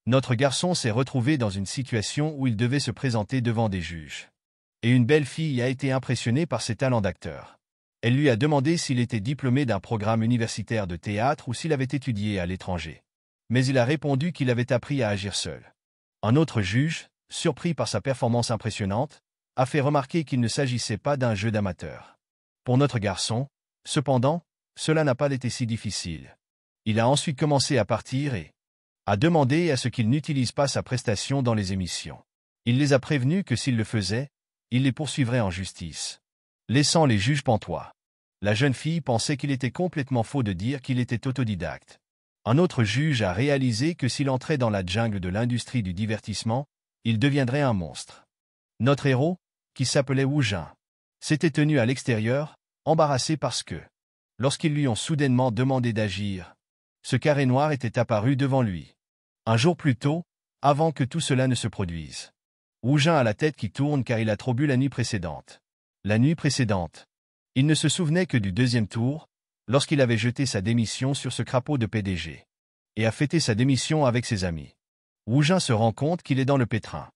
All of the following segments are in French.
Notre garçon s'est retrouvé dans une situation où il devait se présenter devant des juges. Et une belle fille a été impressionnée par ses talents d'acteur. Elle lui a demandé s'il était diplômé d'un programme universitaire de théâtre ou s'il avait étudié à l'étranger. Mais il a répondu qu'il avait appris à agir seul. Un autre juge, surpris par sa performance impressionnante, a fait remarquer qu'il ne s'agissait pas d'un jeu d'amateur. Pour notre garçon, cependant, cela n'a pas été si difficile. Il a ensuite commencé à partir et a demandé à ce qu'il n'utilise pas sa prestation dans les émissions. Il les a prévenus que s'il le faisait, il les poursuivrait en justice. Laissant les juges pantois. La jeune fille pensait qu'il était complètement faux de dire qu'il était autodidacte. Un autre juge a réalisé que s'il entrait dans la jungle de l'industrie du divertissement, il deviendrait un monstre. Notre héros, qui s'appelait Wu Jin, s'était tenu à l'extérieur, embarrassé parce que, lorsqu'ils lui ont soudainement demandé d'agir, ce carré noir était apparu devant lui. Un jour plus tôt, avant que tout cela ne se produise. Wu Jin a la tête qui tourne car il a trop bu la nuit précédente. La nuit précédente. Il ne se souvenait que du deuxième tour, lorsqu'il avait jeté sa démission sur ce crapaud de PDG. Et a fêté sa démission avec ses amis. Wu Jin se rend compte qu'il est dans le pétrin.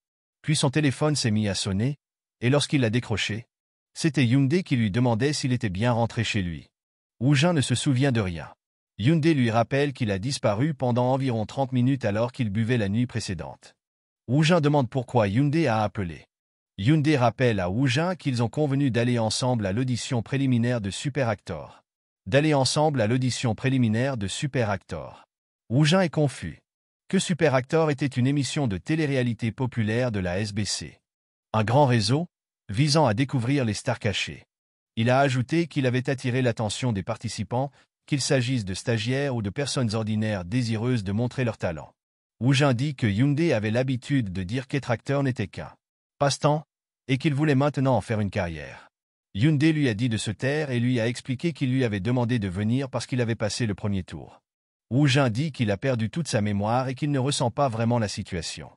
Puis son téléphone s'est mis à sonner, et lorsqu'il l'a décroché, c'était Hyundai qui lui demandait s'il était bien rentré chez lui. Wu Jin ne se souvient de rien. Hyundai lui rappelle qu'il a disparu pendant environ 30 minutes alors qu'il buvait la nuit précédente. Wu Jin demande pourquoi Hyundai a appelé. Hyundai rappelle à Wu Jin qu'ils ont convenu d'aller ensemble à l'audition préliminaire de Super Actor. Wu Jin est confus. Que Super Actor était une émission de télé-réalité populaire de la SBC. Un grand réseau, visant à découvrir les stars cachées. Il a ajouté qu'il avait attiré l'attention des participants, qu'il s'agisse de stagiaires ou de personnes ordinaires désireuses de montrer leur talent. Wu Jin dit que Hyundai avait l'habitude de dire qu'être acteur n'était qu'un passe-temps, et qu'il voulait maintenant en faire une carrière. Hyundai lui a dit de se taire et lui a expliqué qu'il lui avait demandé de venir parce qu'il avait passé le premier tour. Wu Jin dit qu'il a perdu toute sa mémoire et qu'il ne ressent pas vraiment la situation.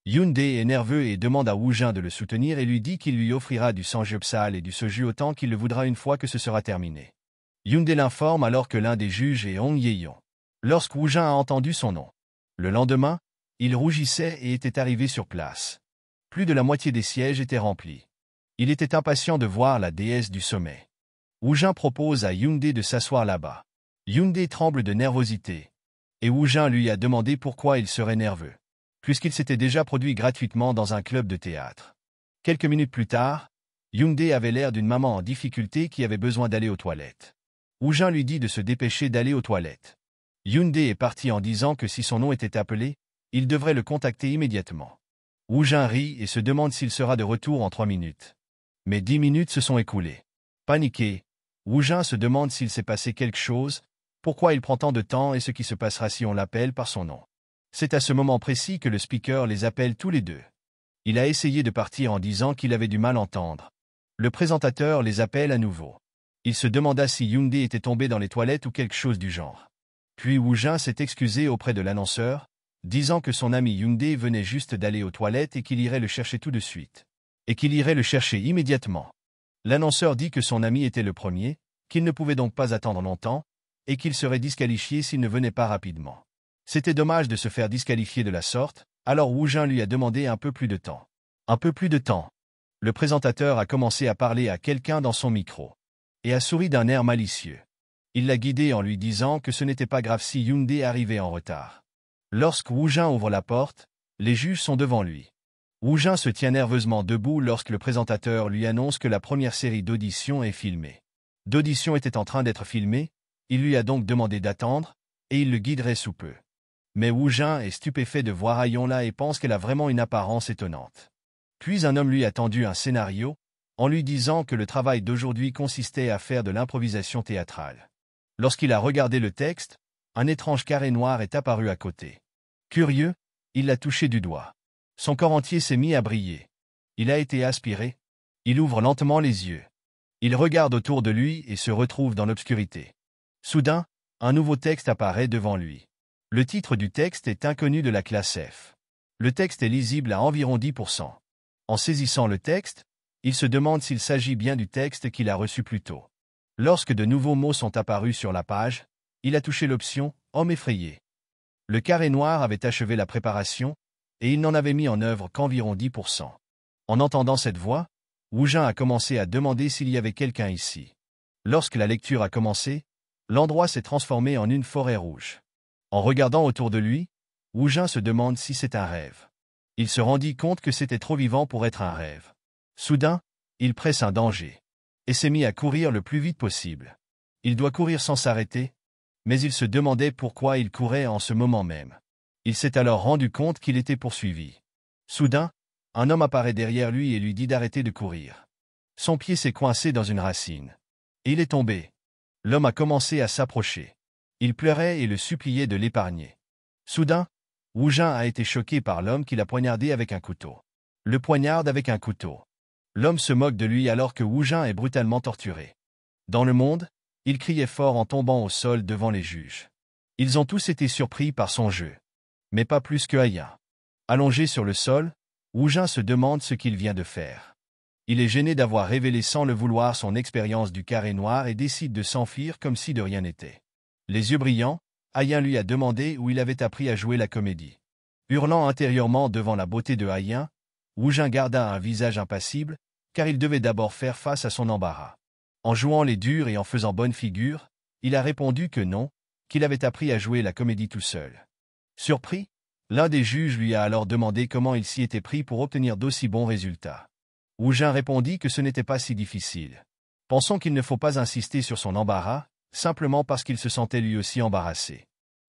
Hyundai est nerveux et demande à Wu Jin de le soutenir et lui dit qu'il lui offrira du samgyeopsal et du soju autant qu'il le voudra une fois que ce sera terminé. Hyundai l'informe alors que l'un des juges est Hong Ye-yong. Lorsque Wu Jin a entendu son nom. Le lendemain, il rougissait et était arrivé sur place. Plus de la moitié des sièges étaient remplis. Il était impatient de voir la déesse du sommet. Wu Jin propose à Hyundai de s'asseoir là-bas. Hyundai tremble de nervosité. Et Wu Jin lui a demandé pourquoi il serait nerveux. Puisqu'il s'était déjà produit gratuitement dans un club de théâtre. Quelques minutes plus tard, Hyundai avait l'air d'une maman en difficulté qui avait besoin d'aller aux toilettes. Wu Jin lui dit de se dépêcher d'aller aux toilettes. Hyundai est parti en disant que si son nom était appelé, il devrait le contacter immédiatement. Wu Jin rit et se demande s'il sera de retour en 3 minutes. Mais 10 minutes se sont écoulées. Paniqué, Wu Jin se demande s'il s'est passé quelque chose, pourquoi il prend tant de temps et ce qui se passera si on l'appelle par son nom. C'est à ce moment précis que le speaker les appelle tous les deux. Il a essayé de partir en disant qu'il avait du mal à entendre. Le présentateur les appelle à nouveau. Il se demanda si Hyundai était tombé dans les toilettes ou quelque chose du genre. Puis Wu Jin s'est excusé auprès de l'annonceur, disant que son ami Hyundai venait juste d'aller aux toilettes et qu'il irait le chercher tout de suite. Et qu'il irait le chercher immédiatement. L'annonceur dit que son ami était le premier, qu'il ne pouvait donc pas attendre longtemps, et qu'il serait disqualifié s'il ne venait pas rapidement. C'était dommage de se faire disqualifier de la sorte, alors Wu Jin lui a demandé un peu plus de temps. Un peu plus de temps. Le présentateur a commencé à parler à quelqu'un dans son micro. Et a souri d'un air malicieux. Il l'a guidé en lui disant que ce n'était pas grave si Hyundai arrivait en retard. Lorsque Wu Jin ouvre la porte, les juges sont devant lui. Wu Jin se tient nerveusement debout lorsque le présentateur lui annonce que la première série d'auditions est filmée. D'auditions était en train d'être filmée, il lui a donc demandé d'attendre, et il le guiderait sous peu. Mais Wu Jin est stupéfait de voir Ayonla et pense qu'elle a vraiment une apparence étonnante. Puis un homme lui a tendu un scénario, en lui disant que le travail d'aujourd'hui consistait à faire de l'improvisation théâtrale. Lorsqu'il a regardé le texte, un étrange carré noir est apparu à côté. Curieux, il l'a touché du doigt. Son corps entier s'est mis à briller. Il a été aspiré. Il ouvre lentement les yeux. Il regarde autour de lui et se retrouve dans l'obscurité. Soudain, un nouveau texte apparaît devant lui. Le titre du texte est inconnu de la classe F. Le texte est lisible à environ 10%. En saisissant le texte, il se demande s'il s'agit bien du texte qu'il a reçu plus tôt. Lorsque de nouveaux mots sont apparus sur la page, il a touché l'option « Homme effrayé ». Le carré noir avait achevé la préparation, et il n'en avait mis en œuvre qu'environ 10%. En entendant cette voix, Wu Jin a commencé à demander s'il y avait quelqu'un ici. Lorsque la lecture a commencé, l'endroit s'est transformé en une forêt rouge. En regardant autour de lui, Wu Jin se demande si c'est un rêve. Il se rendit compte que c'était trop vivant pour être un rêve. Soudain, il presse un danger, et s'est mis à courir le plus vite possible. Il doit courir sans s'arrêter, mais il se demandait pourquoi il courait en ce moment même. Il s'est alors rendu compte qu'il était poursuivi. Soudain, un homme apparaît derrière lui et lui dit d'arrêter de courir. Son pied s'est coincé dans une racine. Et il est tombé. L'homme a commencé à s'approcher. Il pleurait et le suppliait de l'épargner. Soudain, Wu Jin a été choqué par l'homme qui l'a poignardé avec un couteau. Le poignarde avec un couteau. L'homme se moque de lui alors que Wu Jin est brutalement torturé. Dans le monde, il criait fort en tombant au sol devant les juges. Ils ont tous été surpris par son jeu. Mais pas plus que Aya. Allongé sur le sol, Wu Jin se demande ce qu'il vient de faire. Il est gêné d'avoir révélé sans le vouloir son expérience du carré noir et décide de s'enfuir comme si de rien n'était. Les yeux brillants, Ayan lui a demandé où il avait appris à jouer la comédie. Hurlant intérieurement devant la beauté de Ayan, Wu Jin garda un visage impassible, car il devait d'abord faire face à son embarras. En jouant les durs et en faisant bonne figure, il a répondu que non, qu'il avait appris à jouer la comédie tout seul. Surpris, l'un des juges lui a alors demandé comment il s'y était pris pour obtenir d'aussi bons résultats. Wu Jin répondit que ce n'était pas si difficile. Pensons qu'il ne faut pas insister sur son embarras, simplement parce qu'il se sentait lui aussi embarrassé.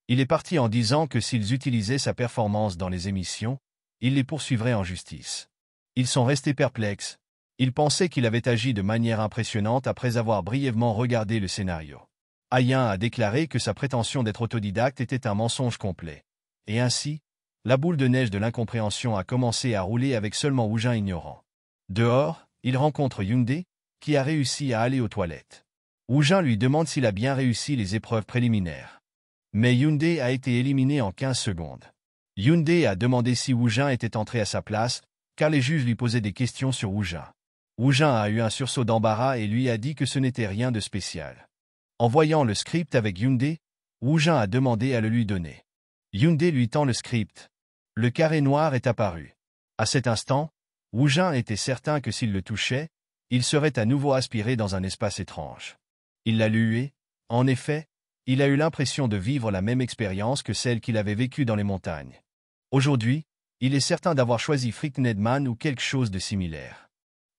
Il est parti en disant que s'ils utilisaient sa performance dans les émissions, il les poursuivrait en justice. Ils sont restés perplexes. Ils pensaient qu'il avait agi de manière impressionnante après avoir brièvement regardé le scénario. Ayan a déclaré que sa prétention d'être autodidacte était un mensonge complet. Et ainsi, la boule de neige de l'incompréhension a commencé à rouler avec seulement Wu Jin ignorant. Dehors, il rencontre Hyundai, qui a réussi à aller aux toilettes. Wu Jin lui demande s'il a bien réussi les épreuves préliminaires. Mais Hyundai a été éliminé en 15 secondes. Hyundai a demandé si Wu Jin était entré à sa place, car les juges lui posaient des questions sur Wu Jin. Wu Jin a eu un sursaut d'embarras et lui a dit que ce n'était rien de spécial. En voyant le script avec Hyundai, Wu Jin a demandé à le lui donner. Hyundai lui tend le script. Le carré noir est apparu. À cet instant, Wu Jin était certain que s'il le touchait, il serait à nouveau aspiré dans un espace étrange. Il l'a lu et, en effet, il a eu l'impression de vivre la même expérience que celle qu'il avait vécue dans les montagnes. Aujourd'hui, il est certain d'avoir choisi Fricknedman ou quelque chose de similaire.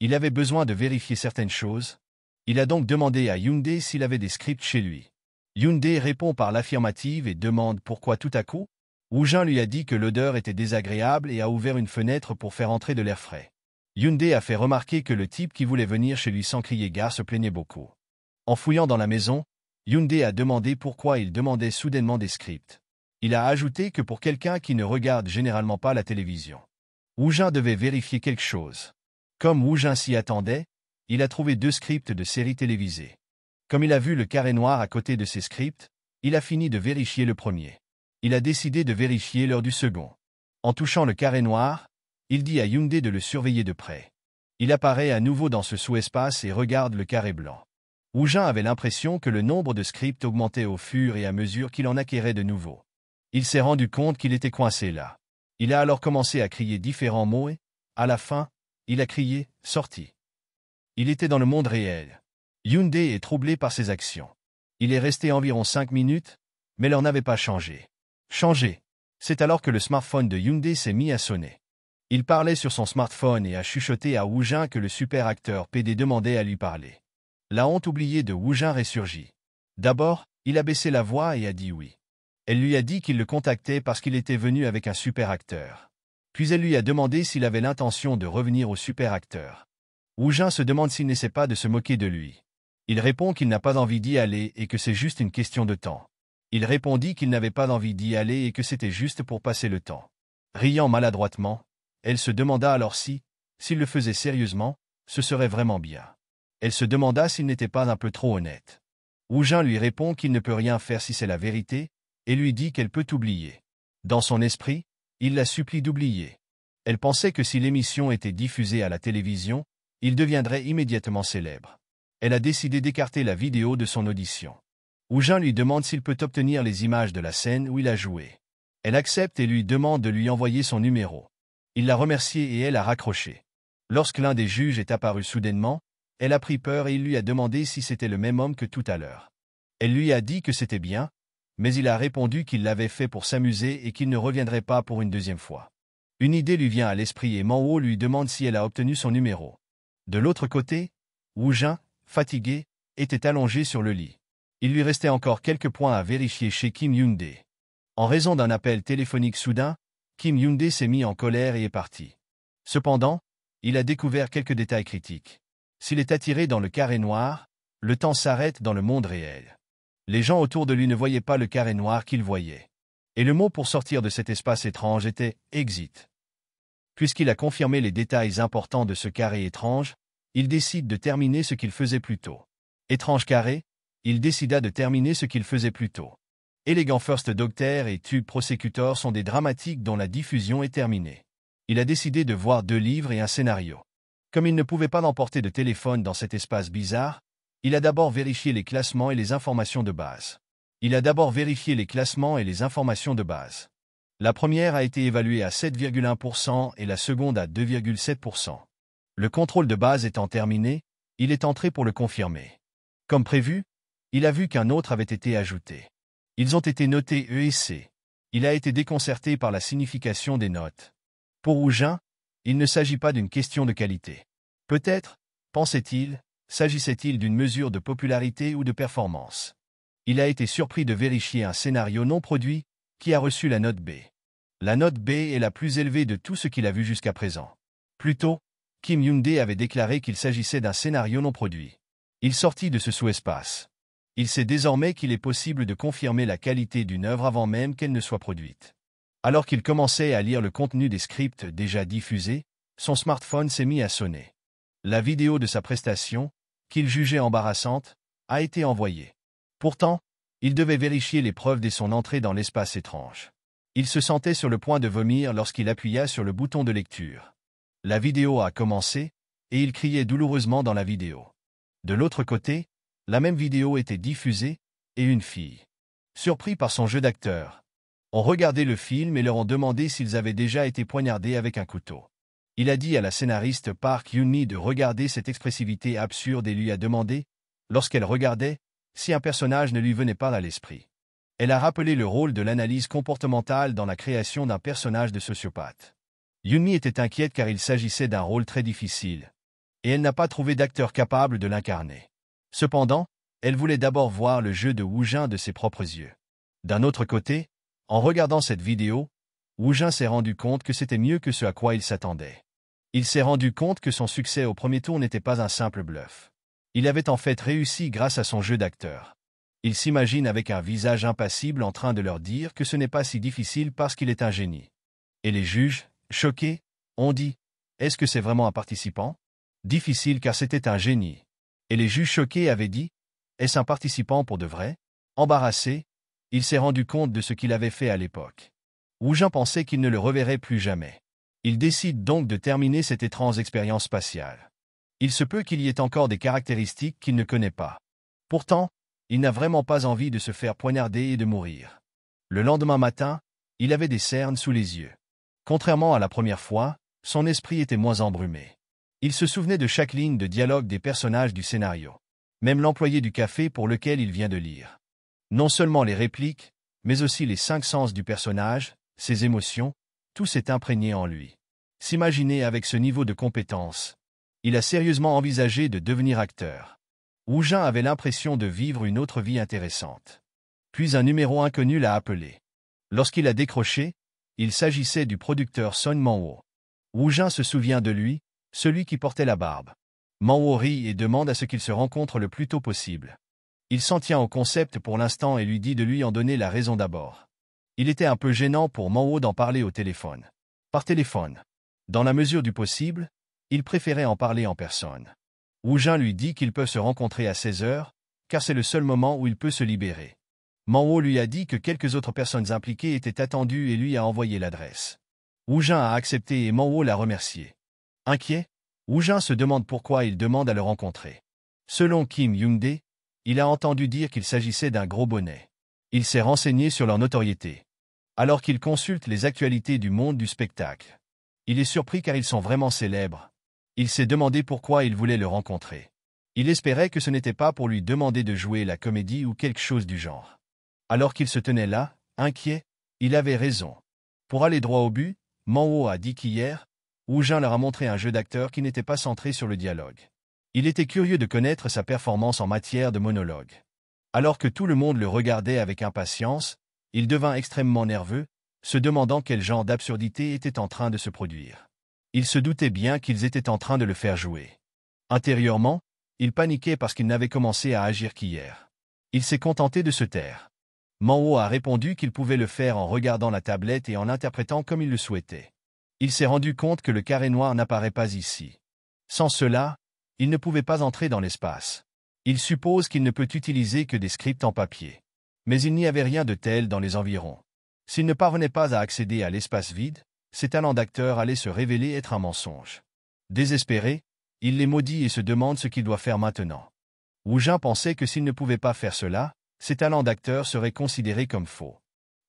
Il avait besoin de vérifier certaines choses. Il a donc demandé à Hyundai s'il avait des scripts chez lui. Hyundai répond par l'affirmative et demande pourquoi tout à coup. Wu Jin lui a dit que l'odeur était désagréable et a ouvert une fenêtre pour faire entrer de l'air frais. Hyundai a fait remarquer que le type qui voulait venir chez lui sans crier gare se plaignait beaucoup. En fouillant dans la maison, Hyundai a demandé pourquoi il demandait soudainement des scripts. Il a ajouté que pour quelqu'un qui ne regarde généralement pas la télévision, Wu Jin devait vérifier quelque chose. Comme Wu Jin s'y attendait, il a trouvé 2 scripts de séries télévisées. Comme il a vu le carré noir à côté de ces scripts, il a fini de vérifier le premier. Il a décidé de vérifier l'heure du second. En touchant le carré noir, il dit à Hyundai de le surveiller de près. Il apparaît à nouveau dans ce sous-espace et regarde le carré blanc. Wu Jin avait l'impression que le nombre de scripts augmentait au fur et à mesure qu'il en acquérait de nouveaux. Il s'est rendu compte qu'il était coincé là. Il a alors commencé à crier différents mots et, à la fin, il a crié « Sorti ». Il était dans le monde réel. Hyundai est troublé par ses actions. Il est resté environ 5 minutes, mais l'heure n'avait pas changé. Changé. C'est alors que le smartphone de Hyundai s'est mis à sonner. Il parlait sur son smartphone et a chuchoté à Wu Jin que le super acteur PD demandait à lui parler. La honte oubliée de Wu Jin ressurgit. D'abord, il a baissé la voix et a dit oui. Elle lui a dit qu'il le contactait parce qu'il était venu avec un super acteur. Puis elle lui a demandé s'il avait l'intention de revenir au super acteur. Wu Jin se demande s'il n'essaie pas de se moquer de lui. Il répond qu'il n'a pas envie d'y aller et que c'est juste une question de temps. Il répondit qu'il n'avait pas envie d'y aller et que c'était juste pour passer le temps. Riant maladroitement, elle se demanda alors s'il le faisait sérieusement, ce serait vraiment bien. Elle se demanda s'il n'était pas un peu trop honnête. Wu Jin lui répond qu'il ne peut rien faire si c'est la vérité, et lui dit qu'elle peut oublier. Dans son esprit, il la supplie d'oublier. Elle pensait que si l'émission était diffusée à la télévision, il deviendrait immédiatement célèbre. Elle a décidé d'écarter la vidéo de son audition. Wu Jin lui demande s'il peut obtenir les images de la scène où il a joué. Elle accepte et lui demande de lui envoyer son numéro. Il l'a remerciée et elle a raccroché. Lorsque l'un des juges est apparu soudainement, elle a pris peur et il lui a demandé si c'était le même homme que tout à l'heure. Elle lui a dit que c'était bien, mais il a répondu qu'il l'avait fait pour s'amuser et qu'il ne reviendrait pas pour une deuxième fois. Une idée lui vient à l'esprit et Manwo lui demande si elle a obtenu son numéro. De l'autre côté, Woo Jin, fatigué, était allongé sur le lit. Il lui restait encore quelques points à vérifier chez Kim Yoon-dae. En raison d'un appel téléphonique soudain, Kim Yoon-dae s'est mis en colère et est parti. Cependant, il a découvert quelques détails critiques. S'il est attiré dans le carré noir, le temps s'arrête dans le monde réel. Les gens autour de lui ne voyaient pas le carré noir qu'il voyait. Et le mot pour sortir de cet espace étrange était « exit ». Puisqu'il a confirmé les détails importants de ce carré étrange, il décide de terminer ce qu'il faisait plus tôt. Étrange carré, il décida de terminer ce qu'il faisait plus tôt. Elegant First Doctor et Tube Prosecutor sont des dramatiques dont la diffusion est terminée. Il a décidé de voir 2 livres et un scénario. Comme il ne pouvait pas emporter de téléphone dans cet espace bizarre, il a d'abord vérifié les classements et les informations de base. La première a été évaluée à 7,1% et la seconde à 2,7%. Le contrôle de base étant terminé, il est entré pour le confirmer. Comme prévu, il a vu qu'un autre avait été ajouté. Ils ont été notés E et C. Il a été déconcerté par la signification des notes. Pour Woo Jin, il ne s'agit pas d'une question de qualité. Peut-être, pensait-il, s'agissait-il d'une mesure de popularité ou de performance. Il a été surpris de vérifier un scénario non produit qui a reçu la note B. La note B est la plus élevée de tout ce qu'il a vu jusqu'à présent. Plus tôt, Kim Yoon-dae avait déclaré qu'il s'agissait d'un scénario non produit. Il sortit de ce sous-espace. Il sait désormais qu'il est possible de confirmer la qualité d'une œuvre avant même qu'elle ne soit produite. Alors qu'il commençait à lire le contenu des scripts déjà diffusés, son smartphone s'est mis à sonner. La vidéo de sa prestation, qu'il jugeait embarrassante, a été envoyée. Pourtant, il devait vérifier les preuves dès son entrée dans l'espace étrange. Il se sentait sur le point de vomir lorsqu'il appuya sur le bouton de lecture. La vidéo a commencé, et il criait douloureusement dans la vidéo. De l'autre côté, la même vidéo était diffusée, et une fille, surpris par son jeu d'acteur, ont regardé le film et leur ont demandé s'ils avaient déjà été poignardés avec un couteau. Il a dit à la scénariste Park Yoon-mi de regarder cette expressivité absurde et lui a demandé, lorsqu'elle regardait, si un personnage ne lui venait pas à l'esprit. Elle a rappelé le rôle de l'analyse comportementale dans la création d'un personnage de sociopathe. Yoon-mi était inquiète car il s'agissait d'un rôle très difficile, et elle n'a pas trouvé d'acteur capable de l'incarner. Cependant, elle voulait d'abord voir le jeu de Woo Jin de ses propres yeux. D'un autre côté, en regardant cette vidéo, Woo Jin s'est rendu compte que c'était mieux que ce à quoi il s'attendait. Il s'est rendu compte que son succès au premier tour n'était pas un simple bluff. Il avait en fait réussi grâce à son jeu d'acteur. Il s'imagine avec un visage impassible en train de leur dire que ce n'est pas si difficile parce qu'il est un génie. Et les juges, choqués, ont dit « Est-ce que c'est vraiment un participant ?» Difficile car c'était un génie. Et les juges choqués avaient dit « Est-ce un participant pour de vrai ?» Embarrassé, il s'est rendu compte de ce qu'il avait fait à l'époque. Woo Jin pensait qu'il ne le reverrait plus jamais. Il décide donc de terminer cette étrange expérience spatiale. Il se peut qu'il y ait encore des caractéristiques qu'il ne connaît pas. Pourtant, il n'a vraiment pas envie de se faire poignarder et de mourir. Le lendemain matin, il avait des cernes sous les yeux. Contrairement à la première fois, son esprit était moins embrumé. Il se souvenait de chaque ligne de dialogue des personnages du scénario. Même l'employé du café pour lequel il vient de lire. Non seulement les répliques, mais aussi les 5 sens du personnage, ses émotions, tout s'est imprégné en lui. S'imaginer avec ce niveau de compétence. Il a sérieusement envisagé de devenir acteur. Woo Jin avait l'impression de vivre une autre vie intéressante. Puis un numéro inconnu l'a appelé. Lorsqu'il a décroché, il s'agissait du producteur Son Man-woo. Woo Jin se souvient de lui, celui qui portait la barbe. Man-woo rit et demande à ce qu'ils se rencontrent le plus tôt possible. Il s'en tient au concept pour l'instant et lui dit de lui en donner la raison d'abord. Il était un peu gênant pour Man-woo d'en parler au téléphone. Par téléphone. Dans la mesure du possible, il préférait en parler en personne. Woo Jin lui dit qu'ils peuvent se rencontrer à 16 heures, car c'est le seul moment où il peut se libérer. Man-woo lui a dit que quelques autres personnes impliquées étaient attendues et lui a envoyé l'adresse. Woo Jin a accepté et Man-woo l'a remercié. Inquiet, Woo Jin se demande pourquoi il demande à le rencontrer. Selon Kim Yoon-dae, il a entendu dire qu'il s'agissait d'un gros bonnet. Il s'est renseigné sur leur notoriété. alors qu'il consulte les actualités du monde du spectacle. Il est surpris car ils sont vraiment célèbres. Il s'est demandé pourquoi il voulait le rencontrer. Il espérait que ce n'était pas pour lui demander de jouer la comédie ou quelque chose du genre. Alors qu'il se tenait là, inquiet, il avait raison. Pour aller droit au but, Manwo a dit qu'hier, Wu Jin leur a montré un jeu d'acteur qui n'était pas centré sur le dialogue. Il était curieux de connaître sa performance en matière de monologue. Alors que tout le monde le regardait avec impatience, il devint extrêmement nerveux, se demandant quel genre d'absurdité était en train de se produire. Il se doutait bien qu'ils étaient en train de le faire jouer. Intérieurement, il paniquait parce qu'il n'avait commencé à agir qu'hier. Il s'est contenté de se taire. Manwo a répondu qu'il pouvait le faire en regardant la tablette et en interprétant comme il le souhaitait. Il s'est rendu compte que le carré noir n'apparaît pas ici. Sans cela, il ne pouvait pas entrer dans l'espace. Il suppose qu'il ne peut utiliser que des scripts en papier. Mais il n'y avait rien de tel dans les environs. S'il ne parvenait pas à accéder à l'espace vide, ses talents d'acteur allaient se révéler être un mensonge. Désespéré, il les maudit et se demande ce qu'il doit faire maintenant. Wu Jin pensait que s'il ne pouvait pas faire cela, ses talents d'acteur seraient considérés comme faux.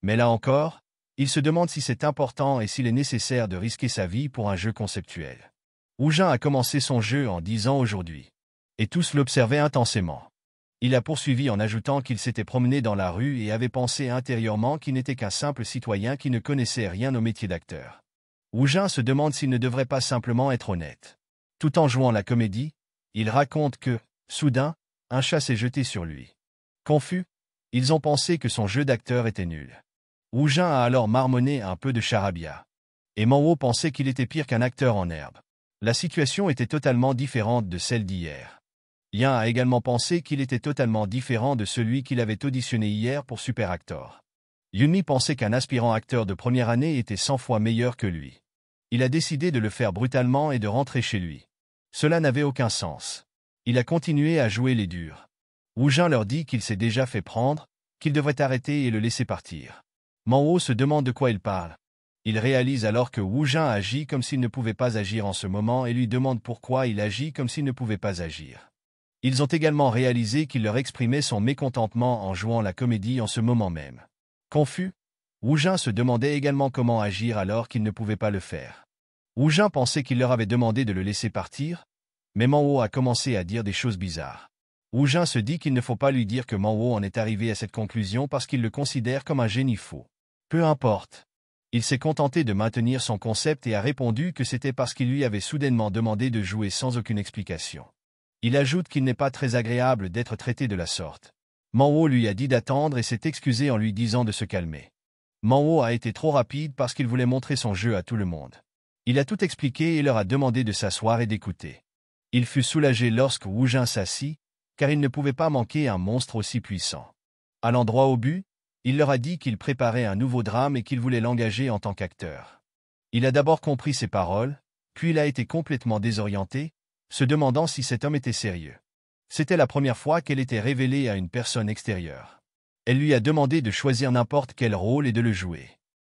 Mais là encore, il se demande si c'est important et s'il est nécessaire de risquer sa vie pour un jeu conceptuel. Wu Jin a commencé son jeu en disant aujourd'hui. Et tous l'observaient intensément. Il a poursuivi en ajoutant qu'il s'était promené dans la rue et avait pensé intérieurement qu'il n'était qu'un simple citoyen qui ne connaissait rien au métier d'acteur. Wu Jin se demande s'il ne devrait pas simplement être honnête. Tout en jouant la comédie, il raconte que, soudain, un chat s'est jeté sur lui. Confus, ils ont pensé que son jeu d'acteur était nul. Wu Jin a alors marmonné un peu de charabia. Et Manwo pensait qu'il était pire qu'un acteur en herbe. La situation était totalement différente de celle d'hier. Yan a également pensé qu'il était totalement différent de celui qu'il avait auditionné hier pour Super Actor. Yunmi pensait qu'un aspirant acteur de première année était 100 fois meilleur que lui. Il a décidé de le faire brutalement et de rentrer chez lui. Cela n'avait aucun sens. Il a continué à jouer les durs. Wu Jin leur dit qu'il s'est déjà fait prendre, qu'il devrait arrêter et le laisser partir. Manwo se demande de quoi il parle. Il réalise alors que Wu Jin agit comme s'il ne pouvait pas agir en ce moment et lui demande pourquoi il agit comme s'il ne pouvait pas agir. Ils ont également réalisé qu'il leur exprimait son mécontentement en jouant la comédie en ce moment même. Confus, Wu Jin se demandait également comment agir alors qu'il ne pouvait pas le faire. Wu Jin pensait qu'il leur avait demandé de le laisser partir, mais Manwo a commencé à dire des choses bizarres. Wu Jin se dit qu'il ne faut pas lui dire que Manwo en est arrivé à cette conclusion parce qu'il le considère comme un génie fou. Peu importe. Il s'est contenté de maintenir son concept et a répondu que c'était parce qu'il lui avait soudainement demandé de jouer sans aucune explication. Il ajoute qu'il n'est pas très agréable d'être traité de la sorte. Manwo lui a dit d'attendre et s'est excusé en lui disant de se calmer. Manwo a été trop rapide parce qu'il voulait montrer son jeu à tout le monde. Il a tout expliqué et leur a demandé de s'asseoir et d'écouter. Il fut soulagé lorsque Wu Jin s'assit, car il ne pouvait pas manquer un monstre aussi puissant. Allant droit au but, il leur a dit qu'il préparait un nouveau drame et qu'il voulait l'engager en tant qu'acteur. Il a d'abord compris ses paroles, puis il a été complètement désorienté, se demandant si cet homme était sérieux. C'était la première fois qu'elle était révélée à une personne extérieure. Elle lui a demandé de choisir n'importe quel rôle et de le jouer.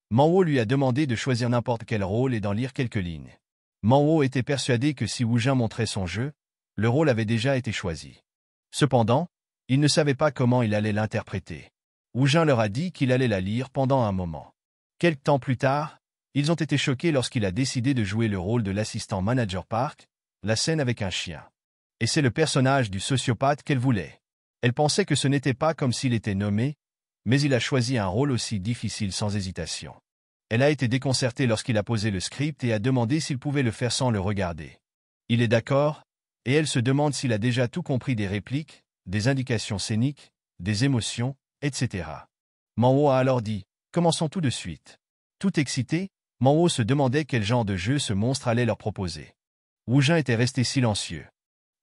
Manwo lui a demandé de choisir n'importe quel rôle et d'en lire quelques lignes. Manwo était persuadé que si Wu Jin montrait son jeu, le rôle avait déjà été choisi. Cependant, il ne savait pas comment il allait l'interpréter. Wu Jin leur a dit qu'il allait la lire pendant un moment. Quelque temps plus tard, ils ont été choqués lorsqu'il a décidé de jouer le rôle de l'assistant manager Park, la scène avec un chien. Et c'est le personnage du sociopathe qu'elle voulait. Elle pensait que ce n'était pas comme s'il était nommé, mais il a choisi un rôle aussi difficile sans hésitation. Elle a été déconcertée lorsqu'il a posé le script et a demandé s'il pouvait le faire sans le regarder. Il est d'accord, et elle se demande s'il a déjà tout compris des répliques, des indications scéniques, des émotions, etc. Manwo a alors dit « Commençons tout de suite ». Tout excité, Manwo se demandait quel genre de jeu ce monstre allait leur proposer. Wu Jin était resté silencieux.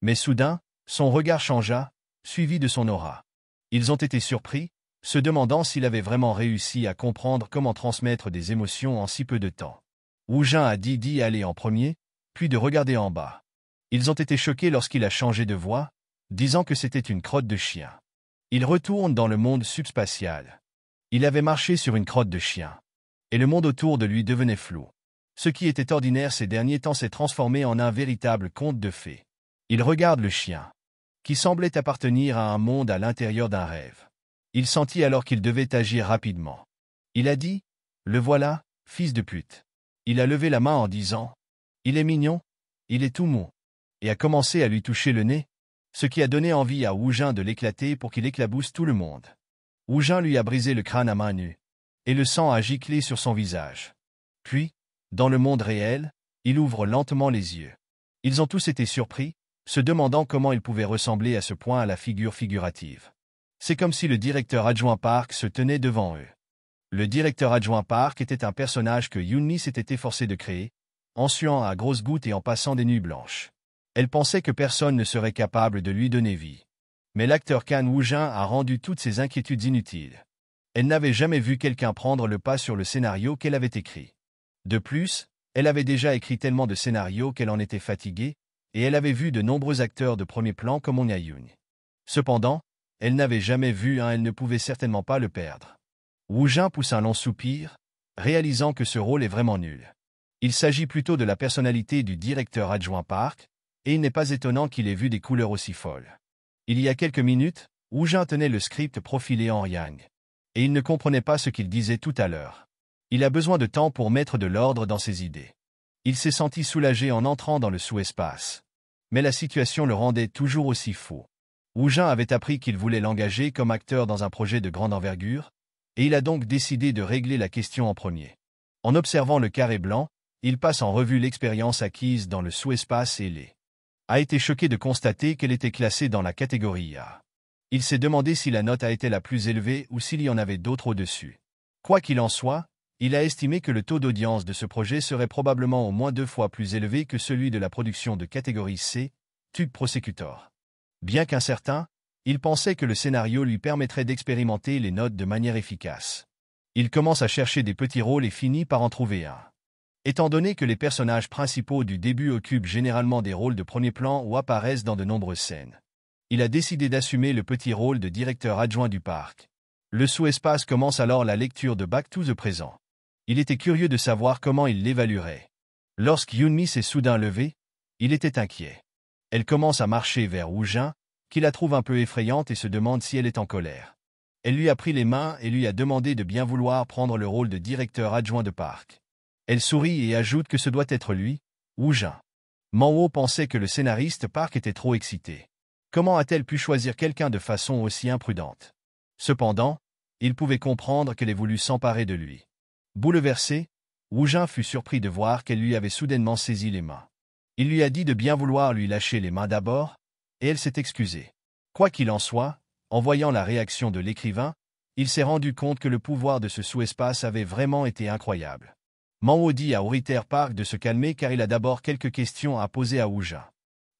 Mais soudain, son regard changea, suivi de son aura. Ils ont été surpris, se demandant s'il avait vraiment réussi à comprendre comment transmettre des émotions en si peu de temps. Wu Jin a dit d'y aller en premier, puis de regarder en bas. Ils ont été choqués lorsqu'il a changé de voix, disant que c'était une crotte de chien. Il retourne dans le monde subspatial. Il avait marché sur une crotte de chien. Et le monde autour de lui devenait flou. Ce qui était ordinaire ces derniers temps s'est transformé en un véritable conte de fées. Il regarde le chien, qui semblait appartenir à un monde à l'intérieur d'un rêve. Il sentit alors qu'il devait agir rapidement. Il a dit Le voilà, fils de pute. Il a levé la main en disant « Il est mignon, il est tout mou » et a commencé à lui toucher le nez, ce qui a donné envie à Wu Jin de l'éclater pour qu'il éclabousse tout le monde. Wu Jin lui a brisé le crâne à main nue, et le sang a giclé sur son visage. Puis, dans le monde réel, il ouvre lentement les yeux. Ils ont tous été surpris, se demandant comment il pouvait ressembler à ce point à la figure figurative. C'est comme si le directeur adjoint Park se tenait devant eux. Le directeur adjoint Park était un personnage que Yunmi s'était efforcé de créer, en suant à grosses gouttes et en passant des nuits blanches. Elle pensait que personne ne serait capable de lui donner vie. Mais l'acteur Kan Woo-jin a rendu toutes ses inquiétudes inutiles. Elle n'avait jamais vu quelqu'un prendre le pas sur le scénario qu'elle avait écrit. De plus, elle avait déjà écrit tellement de scénarios qu'elle en était fatiguée, et elle avait vu de nombreux acteurs de premier plan comme On Ya-yoon. Cependant, elle n'avait jamais vu un, elle ne pouvait certainement pas le perdre. Wu Jin pousse un long soupir, réalisant que ce rôle est vraiment nul. Il s'agit plutôt de la personnalité du directeur adjoint Park, et il n'est pas étonnant qu'il ait vu des couleurs aussi folles. Il y a quelques minutes, Wu Jin tenait le script profilé en yang. Et il ne comprenait pas ce qu'il disait tout à l'heure. Il a besoin de temps pour mettre de l'ordre dans ses idées. Il s'est senti soulagé en entrant dans le sous-espace. Mais la situation le rendait toujours aussi fou. Wu Jin avait appris qu'il voulait l'engager comme acteur dans un projet de grande envergure, et il a donc décidé de régler la question en premier. En observant le carré blanc, il passe en revue l'expérience acquise dans le sous-espace et a été choqué de constater qu'elle était classée dans la catégorie A. Il s'est demandé si la note a été la plus élevée ou s'il y en avait d'autres au-dessus. Quoi qu'il en soit, il a estimé que le taux d'audience de ce projet serait probablement au moins 2 fois plus élevé que celui de la production de catégorie C, Tube Prosecutor. Bien qu'incertain, il pensait que le scénario lui permettrait d'expérimenter les notes de manière efficace. Il commence à chercher des petits rôles et finit par en trouver un. Étant donné que les personnages principaux du début occupent généralement des rôles de premier plan ou apparaissent dans de nombreuses scènes, il a décidé d'assumer le petit rôle de directeur adjoint du parc. Le sous-espace commence alors la lecture de Back to the Present. Il était curieux de savoir comment il l'évaluerait. Lorsque Yunmi s'est soudain levée, il était inquiet. Elle commence à marcher vers Wu Jin, qui la trouve un peu effrayante et se demande si elle est en colère. Elle lui a pris les mains et lui a demandé de bien vouloir prendre le rôle de directeur adjoint de parc. Elle sourit et ajoute que ce doit être lui, Wu Jin. Man-woo pensait que le scénariste Park était trop excité. Comment a-t-elle pu choisir quelqu'un de façon aussi imprudente? Cependant, il pouvait comprendre qu'elle ait voulu s'emparer de lui. Bouleversé, Wu Jin fut surpris de voir qu'elle lui avait soudainement saisi les mains. Il lui a dit de bien vouloir lui lâcher les mains d'abord, et elle s'est excusée. Quoi qu'il en soit, en voyant la réaction de l'écrivain, il s'est rendu compte que le pouvoir de ce sous-espace avait vraiment été incroyable. Man-woo dit à Oriter Park de se calmer car il a d'abord quelques questions à poser à Wu Jin.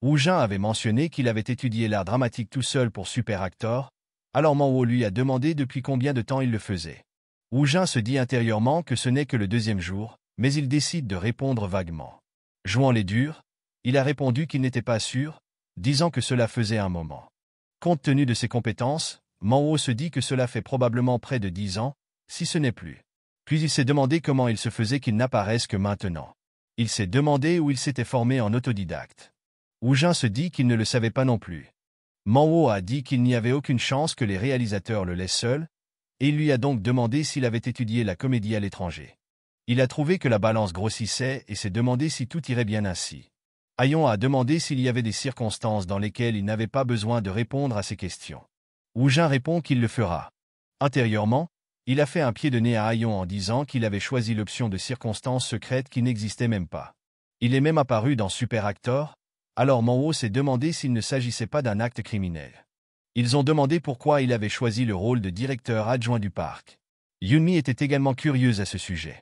Wu Jin avait mentionné qu'il avait étudié l'art dramatique tout seul pour Super Actor, alors Man-woo lui a demandé depuis combien de temps il le faisait. Wu Jin se dit intérieurement que ce n'est que le 2e jour, mais il décide de répondre vaguement. Jouant les durs, il a répondu qu'il n'était pas sûr, disant que cela faisait un moment. Compte tenu de ses compétences, Man-woo se dit que cela fait probablement près de 10 ans, si ce n'est plus. Puis il s'est demandé comment il se faisait qu'il n'apparaisse que maintenant. Il s'est demandé où il s'était formé en autodidacte. Wu Jin se dit qu'il ne le savait pas non plus. Man-woo a dit qu'il n'y avait aucune chance que les réalisateurs le laissent seul, et il lui a donc demandé s'il avait étudié la comédie à l'étranger. Il a trouvé que la balance grossissait et s'est demandé si tout irait bien ainsi. Ayon a demandé s'il y avait des circonstances dans lesquelles il n'avait pas besoin de répondre à ces questions. Wu Jin répond qu'il le fera. Intérieurement, il a fait un pied de nez à Ayon en disant qu'il avait choisi l'option de circonstances secrètes qui n'existait même pas. Il est même apparu dans Super Actor, alors Man-woo s'est demandé s'il ne s'agissait pas d'un acte criminel. Ils ont demandé pourquoi il avait choisi le rôle de directeur adjoint du parc. Yunmi était également curieuse à ce sujet.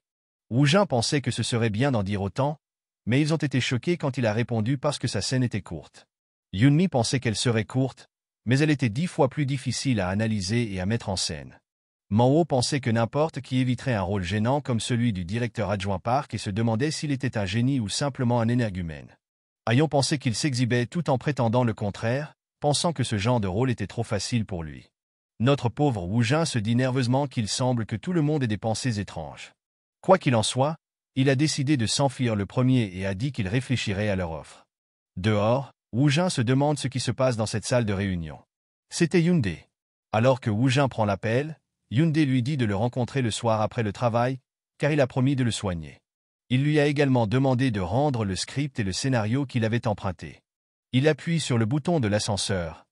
Wu Jin pensait que ce serait bien d'en dire autant, mais ils ont été choqués quand il a répondu parce que sa scène était courte. Yunmi pensait qu'elle serait courte, mais elle était 10 fois plus difficile à analyser et à mettre en scène. Man-woo pensait que n'importe qui éviterait un rôle gênant comme celui du directeur adjoint Park et se demandait s'il était un génie ou simplement un énergumène. Ayon pensait qu'il s'exhibait tout en prétendant le contraire, pensant que ce genre de rôle était trop facile pour lui. Notre pauvre Wu Jin se dit nerveusement qu'il semble que tout le monde ait des pensées étranges. Quoi qu'il en soit, il a décidé de s'enfuir le premier et a dit qu'il réfléchirait à leur offre. Dehors, Wu Jin se demande ce qui se passe dans cette salle de réunion. C'était Hyundai. Alors que Wu Jin prend l'appel, Hyundai lui dit de le rencontrer le soir après le travail, car il a promis de le soigner. Il lui a également demandé de rendre le script et le scénario qu'il avait emprunté. Il appuie sur le bouton de l'ascenseur.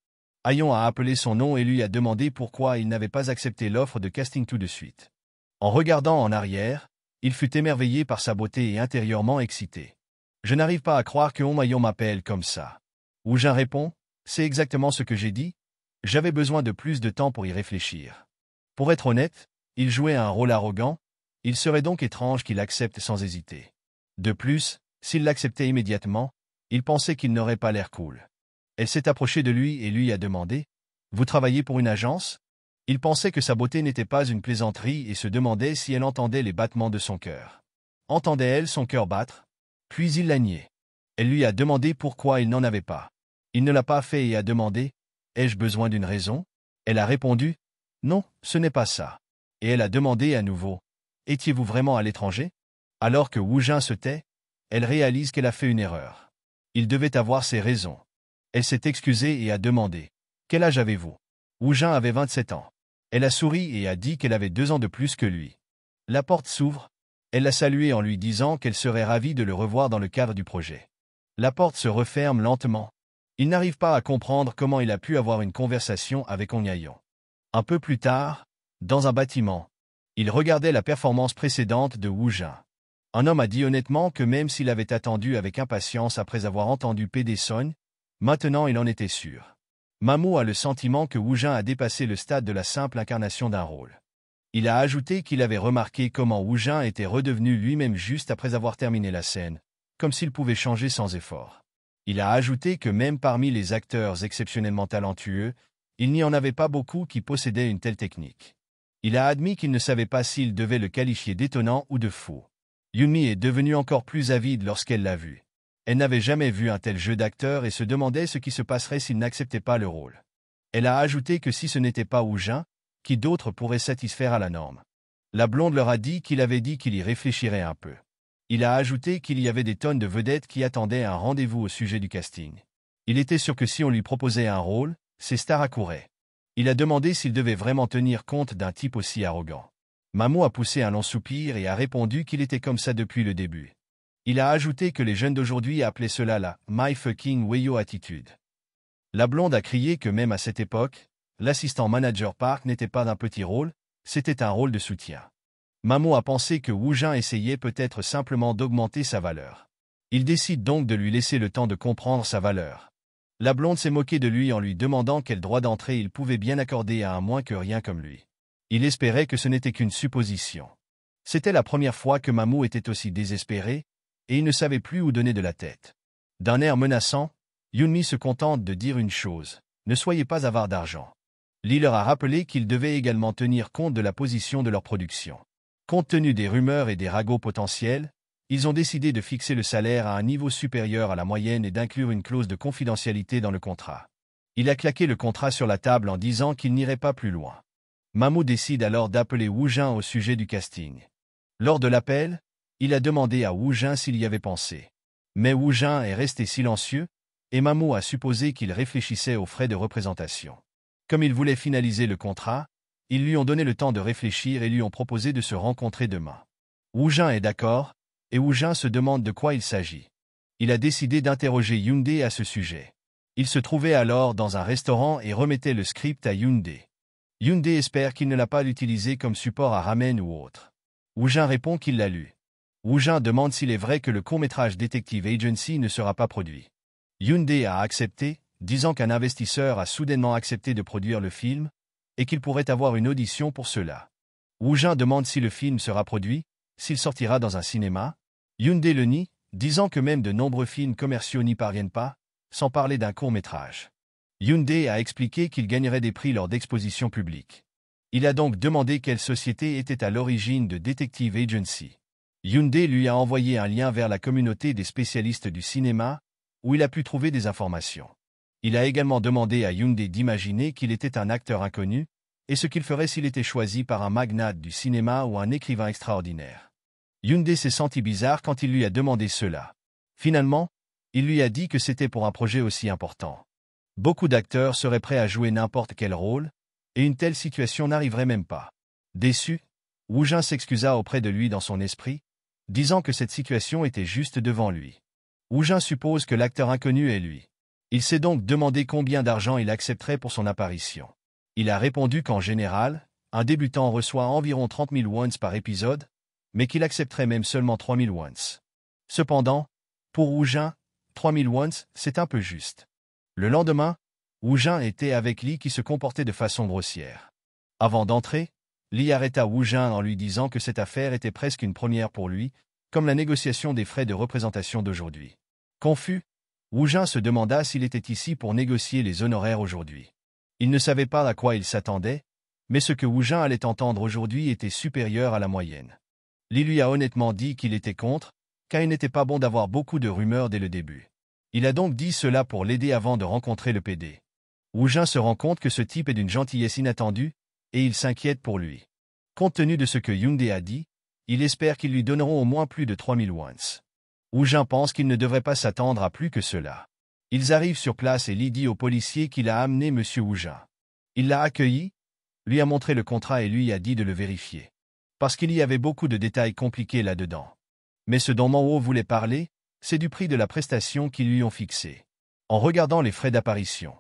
Ayon a appelé son nom et lui a demandé pourquoi il n'avait pas accepté l'offre de casting tout de suite. En regardant en arrière, il fut émerveillé par sa beauté et intérieurement excité. « Je n'arrive pas à croire que Ayon m'appelle comme ça. » Woo Jin répond, « C'est exactement ce que j'ai dit. J'avais besoin de plus de temps pour y réfléchir. » Pour être honnête, il jouait un rôle arrogant, il serait donc étrange qu'il accepte sans hésiter. De plus, s'il l'acceptait immédiatement, il pensait qu'il n'aurait pas l'air cool. Elle s'est approchée de lui et lui a demandé « Vous travaillez pour une agence ?» Il pensait que sa beauté n'était pas une plaisanterie et se demandait si elle entendait les battements de son cœur. Entendait-elle son cœur battre? Puis il l'a nié. Elle lui a demandé pourquoi il n'en avait pas. Il ne l'a pas fait et a demandé « Ai-je besoin d'une raison ?» Elle a répondu « Non, ce n'est pas ça. » Et elle a demandé à nouveau « Étiez-vous vraiment à l'étranger ?» Alors que Woo Jin se tait, elle réalise qu'elle a fait une erreur. Il devait avoir ses raisons. Elle s'est excusée et a demandé « Quel âge avez-vous » Woo Jin avait 27 ans. Elle a souri et a dit qu'elle avait 2 ans de plus que lui. La porte s'ouvre. Elle l'a salué en lui disant qu'elle serait ravie de le revoir dans le cadre du projet. La porte se referme lentement. Il n'arrive pas à comprendre comment il a pu avoir une conversation avec Ong Ayon. Un peu plus tard, dans un bâtiment, il regardait la performance précédente de Woo Jin. Un homme a dit honnêtement que même s'il avait attendu avec impatience après avoir entendu PD Son, maintenant il en était sûr. Mamo a le sentiment que Woo Jin a dépassé le stade de la simple incarnation d'un rôle. Il a ajouté qu'il avait remarqué comment Woo Jin était redevenu lui-même juste après avoir terminé la scène, comme s'il pouvait changer sans effort. Il a ajouté que même parmi les acteurs exceptionnellement talentueux, il n'y en avait pas beaucoup qui possédaient une telle technique. Il a admis qu'il ne savait pas s'il devait le qualifier d'étonnant ou de fou. Yoonmi est devenue encore plus avide lorsqu'elle l'a vu. Elle n'avait jamais vu un tel jeu d'acteur et se demandait ce qui se passerait s'il n'acceptait pas le rôle. Elle a ajouté que si ce n'était pas Woo Jin, qui d'autre pourrait satisfaire à la norme. La blonde leur a dit qu'il avait dit qu'il y réfléchirait un peu. Il a ajouté qu'il y avait des tonnes de vedettes qui attendaient un rendez-vous au sujet du casting. Il était sûr que si on lui proposait un rôle, ces stars accouraient. Il a demandé s'il devait vraiment tenir compte d'un type aussi arrogant. Mamo a poussé un long soupir et a répondu qu'il était comme ça depuis le début. Il a ajouté que les jeunes d'aujourd'hui appelaient cela la « my fucking weyo attitude ». La blonde a crié que même à cette époque, l'assistant manager Park n'était pas d'un petit rôle, c'était un rôle de soutien. Mamo a pensé que Woo Jin essayait peut-être simplement d'augmenter sa valeur. Il décide donc de lui laisser le temps de comprendre sa valeur. La blonde s'est moquée de lui en lui demandant quel droit d'entrée il pouvait bien accorder à un moins que rien comme lui. Il espérait que ce n'était qu'une supposition. C'était la première fois que Mamo était aussi désespéré, et il ne savait plus où donner de la tête. D'un air menaçant, Yoonmi se contente de dire une chose, « Ne soyez pas avare d'argent ». Lee leur a rappelé qu'ils devaient également tenir compte de la position de leur production. Compte tenu des rumeurs et des ragots potentiels, ils ont décidé de fixer le salaire à un niveau supérieur à la moyenne et d'inclure une clause de confidentialité dans le contrat. Il a claqué le contrat sur la table en disant qu'il n'irait pas plus loin. Mamo décide alors d'appeler Woo Jin au sujet du casting. Lors de l'appel, il a demandé à Woo Jin s'il y avait pensé. Mais Woo Jin est resté silencieux, et Mamo a supposé qu'il réfléchissait aux frais de représentation. Comme il voulait finaliser le contrat, ils lui ont donné le temps de réfléchir et lui ont proposé de se rencontrer demain. Woo Jin est d'accord, et Woo Jin se demande de quoi il s'agit. Il a décidé d'interroger Yoondae à ce sujet. Il se trouvait alors dans un restaurant et remettait le script à Yoondae. Yoondae espère qu'il ne l'a pas utilisé comme support à ramen ou autre. Woo Jin répond qu'il l'a lu. Woo Jin demande s'il est vrai que le court-métrage Detective Agency ne sera pas produit. Yoondae a accepté, disant qu'un investisseur a soudainement accepté de produire le film, et qu'il pourrait avoir une audition pour cela. Woo Jin demande si le film sera produit, s'il sortira dans un cinéma. Yoondae le nie, disant que même de nombreux films commerciaux n'y parviennent pas, sans parler d'un court-métrage. Yoondae a expliqué qu'il gagnerait des prix lors d'expositions publiques. Il a donc demandé quelle société était à l'origine de Detective Agency. Yoondae lui a envoyé un lien vers la communauté des spécialistes du cinéma, où il a pu trouver des informations. Il a également demandé à Yoondae d'imaginer qu'il était un acteur inconnu, et ce qu'il ferait s'il était choisi par un magnate du cinéma ou un écrivain extraordinaire. Yoondae s'est senti bizarre quand il lui a demandé cela. Finalement, il lui a dit que c'était pour un projet aussi important. Beaucoup d'acteurs seraient prêts à jouer n'importe quel rôle, et une telle situation n'arriverait même pas. Déçu, Wu Jin s'excusa auprès de lui dans son esprit, disant que cette situation était juste devant lui. Wu Jin suppose que l'acteur inconnu est lui. Il s'est donc demandé combien d'argent il accepterait pour son apparition. Il a répondu qu'en général, un débutant reçoit environ 30 000 wons par épisode, mais qu'il accepterait même seulement 3 000 wons. Cependant, pour Wu Jin, 3 000 wons, c'est un peu juste. Le lendemain, Wu Jin était avec Lee qui se comportait de façon grossière. Avant d'entrer, Lee arrêta Wu Jin en lui disant que cette affaire était presque une première pour lui, comme la négociation des frais de représentation d'aujourd'hui. Confus, Wu Jin se demanda s'il était ici pour négocier les honoraires aujourd'hui. Il ne savait pas à quoi il s'attendait, mais ce que Wu Jin allait entendre aujourd'hui était supérieur à la moyenne. Lee lui a honnêtement dit qu'il était contre, car il n'était pas bon d'avoir beaucoup de rumeurs dès le début. Il a donc dit cela pour l'aider avant de rencontrer le PD. Wu Jin se rend compte que ce type est d'une gentillesse inattendue, et il s'inquiète pour lui. Compte tenu de ce que Hyundai a dit, il espère qu'ils lui donneront au moins plus de 3 000 wons. Wu Jin pense qu'il ne devrait pas s'attendre à plus que cela. Ils arrivent sur place et Lee dit au policier qu'il a amené M. Wu Jin. Il l'a accueilli, lui a montré le contrat et lui a dit de le vérifier. Parce qu'il y avait beaucoup de détails compliqués là-dedans. Mais ce dont Manwo voulait parler, c'est du prix de la prestation qu'ils lui ont fixé. En regardant les frais d'apparition,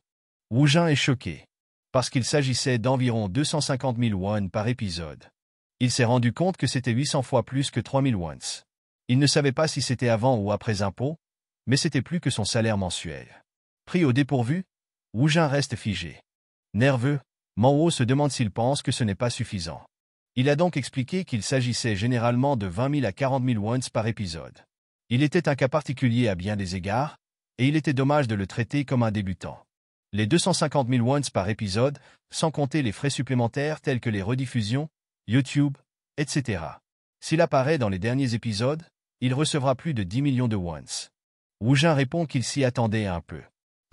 Wu Jin est choqué. Parce qu'il s'agissait d'environ 250 000 won par épisode. Il s'est rendu compte que c'était 800 fois plus que 3 000 wons. Il ne savait pas si c'était avant ou après impôt, mais c'était plus que son salaire mensuel. Pris au dépourvu, Wu Jin reste figé. Nerveux, Manwo se demande s'il pense que ce n'est pas suffisant. Il a donc expliqué qu'il s'agissait généralement de 20 000 à 40 000 wons par épisode. Il était un cas particulier à bien des égards, et il était dommage de le traiter comme un débutant. Les 250 000 wons par épisode, sans compter les frais supplémentaires tels que les rediffusions, YouTube, etc. S'il apparaît dans les derniers épisodes, il recevra plus de 10 millions de wons. Wu Jin répond qu'il s'y attendait un peu.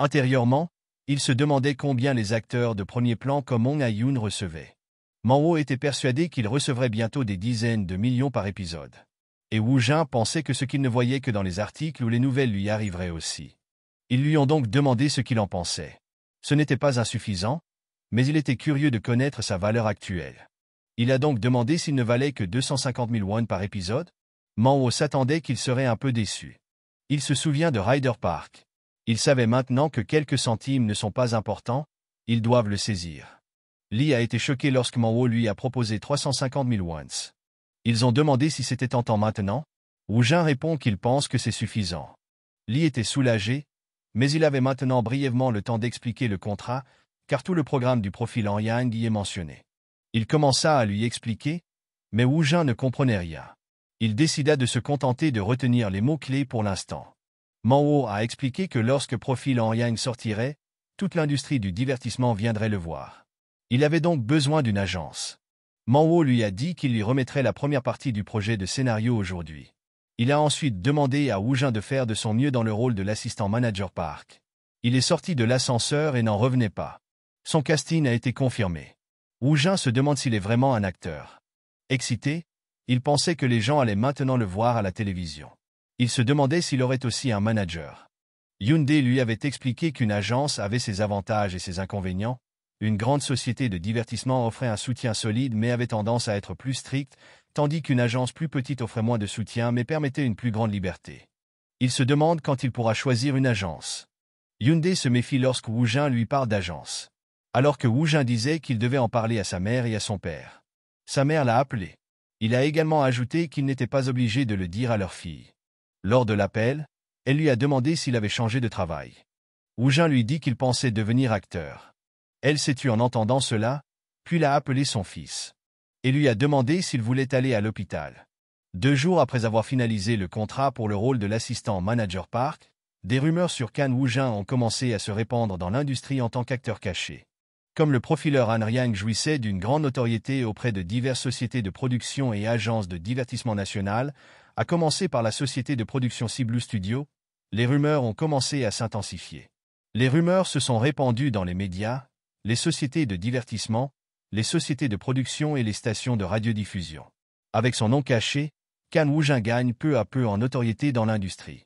Intérieurement, il se demandait combien les acteurs de premier plan comme Hong Ha-yoon recevaient. Manwo était persuadé qu'il recevrait bientôt des dizaines de millions par épisode. Et Wu Jin pensait que ce qu'il ne voyait que dans les articles ou les nouvelles lui arriverait aussi. Ils lui ont donc demandé ce qu'il en pensait. Ce n'était pas insuffisant, mais il était curieux de connaître sa valeur actuelle. Il a donc demandé s'il ne valait que 250 000 won par épisode. Manwo s'attendait qu'il serait un peu déçu. Il se souvient de Rider Park. Il savait maintenant que quelques centimes ne sont pas importants, ils doivent le saisir. Lee a été choqué lorsque Manwo lui a proposé 350 000 wons. Ils ont demandé si c'était tentant maintenant. Wu Jin répond qu'il pense que c'est suffisant. Lee était soulagé, mais il avait maintenant brièvement le temps d'expliquer le contrat, car tout le programme du profil en Yang y est mentionné. Il commença à lui expliquer, mais Wu Jin ne comprenait rien. Il décida de se contenter de retenir les mots-clés pour l'instant. Manwo a expliqué que lorsque Profil en Yang sortirait, toute l'industrie du divertissement viendrait le voir. Il avait donc besoin d'une agence. Manwo lui a dit qu'il lui remettrait la première partie du projet de scénario aujourd'hui. Il a ensuite demandé à Wu Jin de faire de son mieux dans le rôle de l'assistant manager Park. Il est sorti de l'ascenseur et n'en revenait pas. Son casting a été confirmé. Wu Jin se demande s'il est vraiment un acteur. Excité, il pensait que les gens allaient maintenant le voir à la télévision. Il se demandait s'il aurait aussi un manager. Hyundai lui avait expliqué qu'une agence avait ses avantages et ses inconvénients. Une grande société de divertissement offrait un soutien solide mais avait tendance à être plus stricte, tandis qu'une agence plus petite offrait moins de soutien mais permettait une plus grande liberté. Il se demande quand il pourra choisir une agence. Hyundai se méfie lorsque Wu Jin lui parle d'agence. Alors que Wu Jin disait qu'il devait en parler à sa mère et à son père. Sa mère l'a appelé. Il a également ajouté qu'il n'était pas obligé de le dire à leur fille. Lors de l'appel, elle lui a demandé s'il avait changé de travail. Wu Jin lui dit qu'il pensait devenir acteur. Elle s'est tue en entendant cela, puis l'a appelé son fils. Et lui a demandé s'il voulait aller à l'hôpital. 2 jours après avoir finalisé le contrat pour le rôle de l'assistant manager Park, des rumeurs sur Kan Wu Jin ont commencé à se répandre dans l'industrie en tant qu'acteur caché. Comme le profileur Han Ryang jouissait d'une grande notoriété auprès de diverses sociétés de production et agences de divertissement nationales, à commencer par la société de production Blue Studio, les rumeurs ont commencé à s'intensifier. Les rumeurs se sont répandues dans les médias, les sociétés de divertissement, les sociétés de production et les stations de radiodiffusion. Avec son nom caché, Kan Wu Jin gagne peu à peu en notoriété dans l'industrie.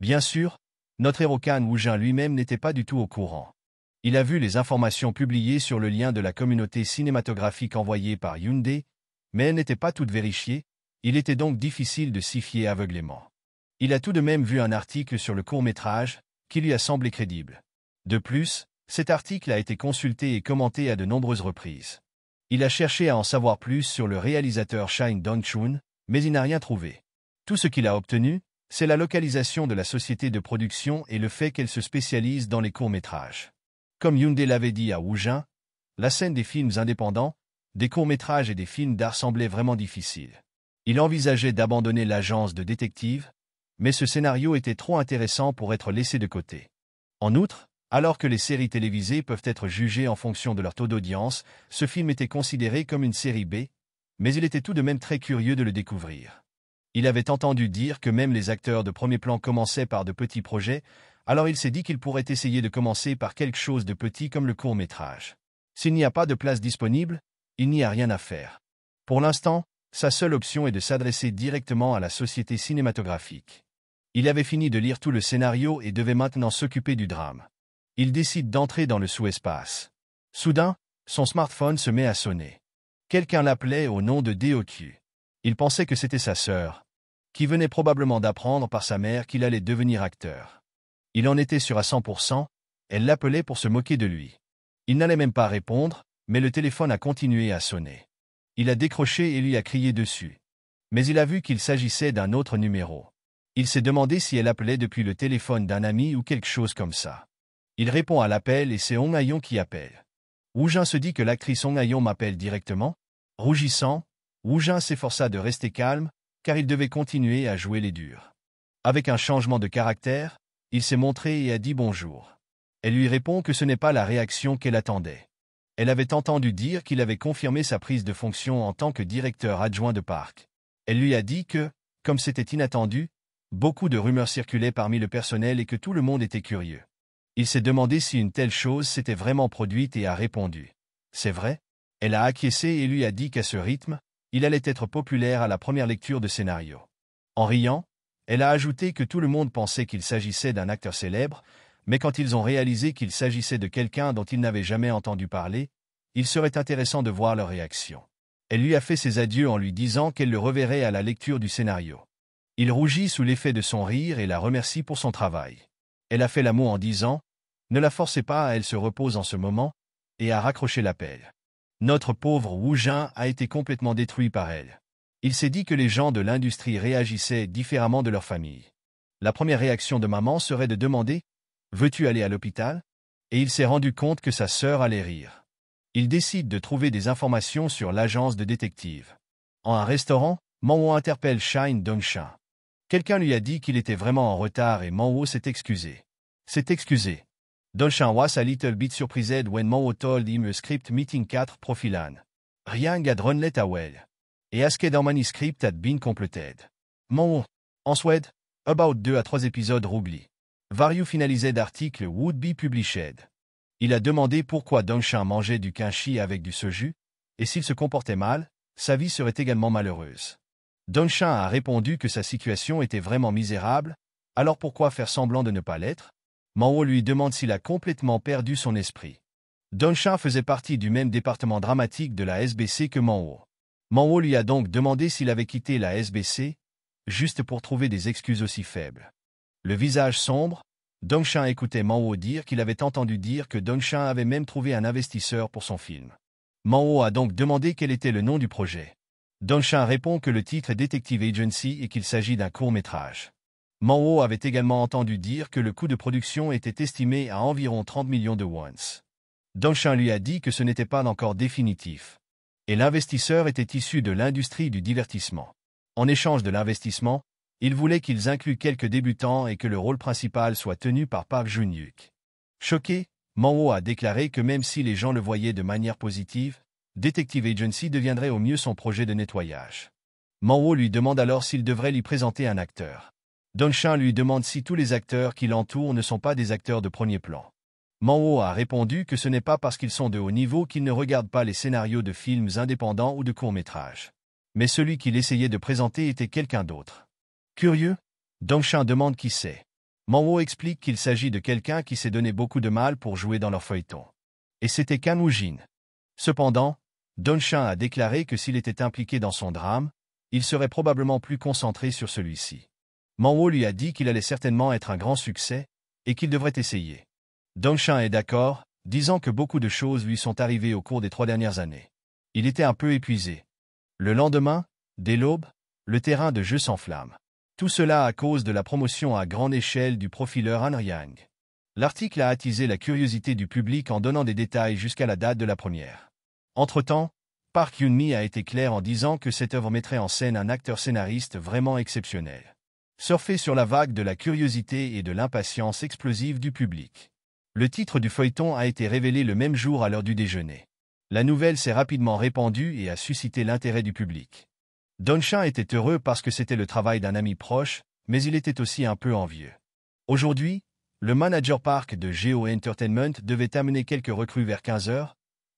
Bien sûr, notre héros Kan Wu Jin lui-même n'était pas du tout au courant. Il a vu les informations publiées sur le lien de la communauté cinématographique envoyé par Hyundai, mais elles n'étaient pas toutes vérifiées, il était donc difficile de s'y fier aveuglément. Il a tout de même vu un article sur le court-métrage, qui lui a semblé crédible. De plus, cet article a été consulté et commenté à de nombreuses reprises. Il a cherché à en savoir plus sur le réalisateur Shine Dong-chun, mais il n'a rien trouvé. Tout ce qu'il a obtenu, c'est la localisation de la société de production et le fait qu'elle se spécialise dans les courts-métrages. Comme Hyundai l'avait dit à Woojin, la scène des films indépendants, des courts-métrages et des films d'art semblait vraiment difficile. Il envisageait d'abandonner l'agence de détective, mais ce scénario était trop intéressant pour être laissé de côté. En outre, alors que les séries télévisées peuvent être jugées en fonction de leur taux d'audience, ce film était considéré comme une série B, mais il était tout de même très curieux de le découvrir. Il avait entendu dire que même les acteurs de premier plan commençaient par de petits projets, alors il s'est dit qu'il pourrait essayer de commencer par quelque chose de petit comme le court-métrage. S'il n'y a pas de place disponible, il n'y a rien à faire. Pour l'instant, sa seule option est de s'adresser directement à la société cinématographique. Il avait fini de lire tout le scénario et devait maintenant s'occuper du drame. Il décide d'entrer dans le sous-espace. Soudain, son smartphone se met à sonner. Quelqu'un l'appelait au nom de DOQ. Il pensait que c'était sa sœur, qui venait probablement d'apprendre par sa mère qu'il allait devenir acteur. Il en était sûr à 100%, elle l'appelait pour se moquer de lui. Il n'allait même pas répondre, mais le téléphone a continué à sonner. Il a décroché et lui a crié dessus. Mais il a vu qu'il s'agissait d'un autre numéro. Il s'est demandé si elle appelait depuis le téléphone d'un ami ou quelque chose comme ça. Il répond à l'appel et c'est Hong Ha-young qui appelle. Woojin se dit que l'actrice Hong Ha-young m'appelle directement. Rougissant, Woojin s'efforça de rester calme, car il devait continuer à jouer les durs. Avec un changement de caractère, il s'est montré et a dit bonjour. Elle lui répond que ce n'est pas la réaction qu'elle attendait. Elle avait entendu dire qu'il avait confirmé sa prise de fonction en tant que directeur adjoint de parc. Elle lui a dit que, comme c'était inattendu, beaucoup de rumeurs circulaient parmi le personnel et que tout le monde était curieux. Il s'est demandé si une telle chose s'était vraiment produite et a répondu. C'est vrai. Elle a acquiescé et lui a dit qu'à ce rythme, il allait être populaire à la première lecture de scénario. En riant, elle a ajouté que tout le monde pensait qu'il s'agissait d'un acteur célèbre, mais quand ils ont réalisé qu'il s'agissait de quelqu'un dont ils n'avaient jamais entendu parler, il serait intéressant de voir leur réaction. Elle lui a fait ses adieux en lui disant qu'elle le reverrait à la lecture du scénario. Il rougit sous l'effet de son rire et la remercie pour son travail. Elle a fait l'amour en disant « Ne la forcez pas, elle se repose en ce moment » et a raccroché l'appel. Notre pauvre Woojin a été complètement détruit par elle. Il s'est dit que les gens de l'industrie réagissaient différemment de leur famille. La première réaction de maman serait de demander « Veux-tu aller à l'hôpital ?» Et il s'est rendu compte que sa sœur allait rire. Il décide de trouver des informations sur l'agence de détective. En un restaurant, Manwo interpelle Shine Dong-chun. Quelqu'un lui a dit qu'il était vraiment en retard et Manwo s'est excusé. S'est excusé. Dong-chun was a little bit surprised when Manwo told him a script meeting 4 profilan. Rien had runlet away. Et asked how many script had been completed. Manwo. En Suède, about 2 à 3 épisodes roubli. Various finalised articles would be published. Il a demandé pourquoi Dong-chun mangeait du kimchi avec du soju, et s'il se comportait mal, sa vie serait également malheureuse. Dong-chun a répondu que sa situation était vraiment misérable, alors pourquoi faire semblant de ne pas l'être? Manwo lui demande s'il a complètement perdu son esprit. Dong-chun faisait partie du même département dramatique de la SBC que Manwo. Manwo lui a donc demandé s'il avait quitté la SBC, juste pour trouver des excuses aussi faibles. Le visage sombre, Dong-chun écoutait Manwo dire qu'il avait entendu dire que Dong-chun avait même trouvé un investisseur pour son film. Manwo a donc demandé quel était le nom du projet. Dong-chun répond que le titre est Detective Agency et qu'il s'agit d'un court-métrage. Manwo avait également entendu dire que le coût de production était estimé à environ 30 millions de wons. Dong-chun lui a dit que ce n'était pas encore définitif. Et l'investisseur était issu de l'industrie du divertissement. En échange de l'investissement, il voulait qu'ils incluent quelques débutants et que le rôle principal soit tenu par Park Jun-hyuk. Choqué, Manwo a déclaré que même si les gens le voyaient de manière positive, Detective Agency deviendrait au mieux son projet de nettoyage. Manwo lui demande alors s'il devrait lui présenter un acteur. Dong-chun lui demande si tous les acteurs qui l'entourent ne sont pas des acteurs de premier plan. Manwo a répondu que ce n'est pas parce qu'ils sont de haut niveau qu'ils ne regardent pas les scénarios de films indépendants ou de courts-métrages. Mais celui qu'il essayait de présenter était quelqu'un d'autre. Curieux, Dong-chun demande qui c'est. Manwo explique qu'il s'agit de quelqu'un qui s'est donné beaucoup de mal pour jouer dans leur feuilleton. Et c'était Kan Woo-jin. Cependant, Dongshin a déclaré que s'il était impliqué dans son drame, il serait probablement plus concentré sur celui-ci. Manwo lui a dit qu'il allait certainement être un grand succès et qu'il devrait essayer. Dongshin est d'accord, disant que beaucoup de choses lui sont arrivées au cours des 3 dernières années. Il était un peu épuisé. Le lendemain, dès l'aube, le terrain de jeu s'enflamme. Tout cela à cause de la promotion à grande échelle du profileur Han Ryang. L'article a attisé la curiosité du public en donnant des détails jusqu'à la date de la première. Entre-temps, Park Yoon-mi a été clair en disant que cette œuvre mettrait en scène un acteur-scénariste vraiment exceptionnel. Surfer sur la vague de la curiosité et de l'impatience explosive du public. Le titre du feuilleton a été révélé le même jour à l'heure du déjeuner. La nouvelle s'est rapidement répandue et a suscité l'intérêt du public. Dongshin était heureux parce que c'était le travail d'un ami proche, mais il était aussi un peu envieux. Aujourd'hui, le manager Park de Geo Entertainment devait amener quelques recrues vers 15 heures,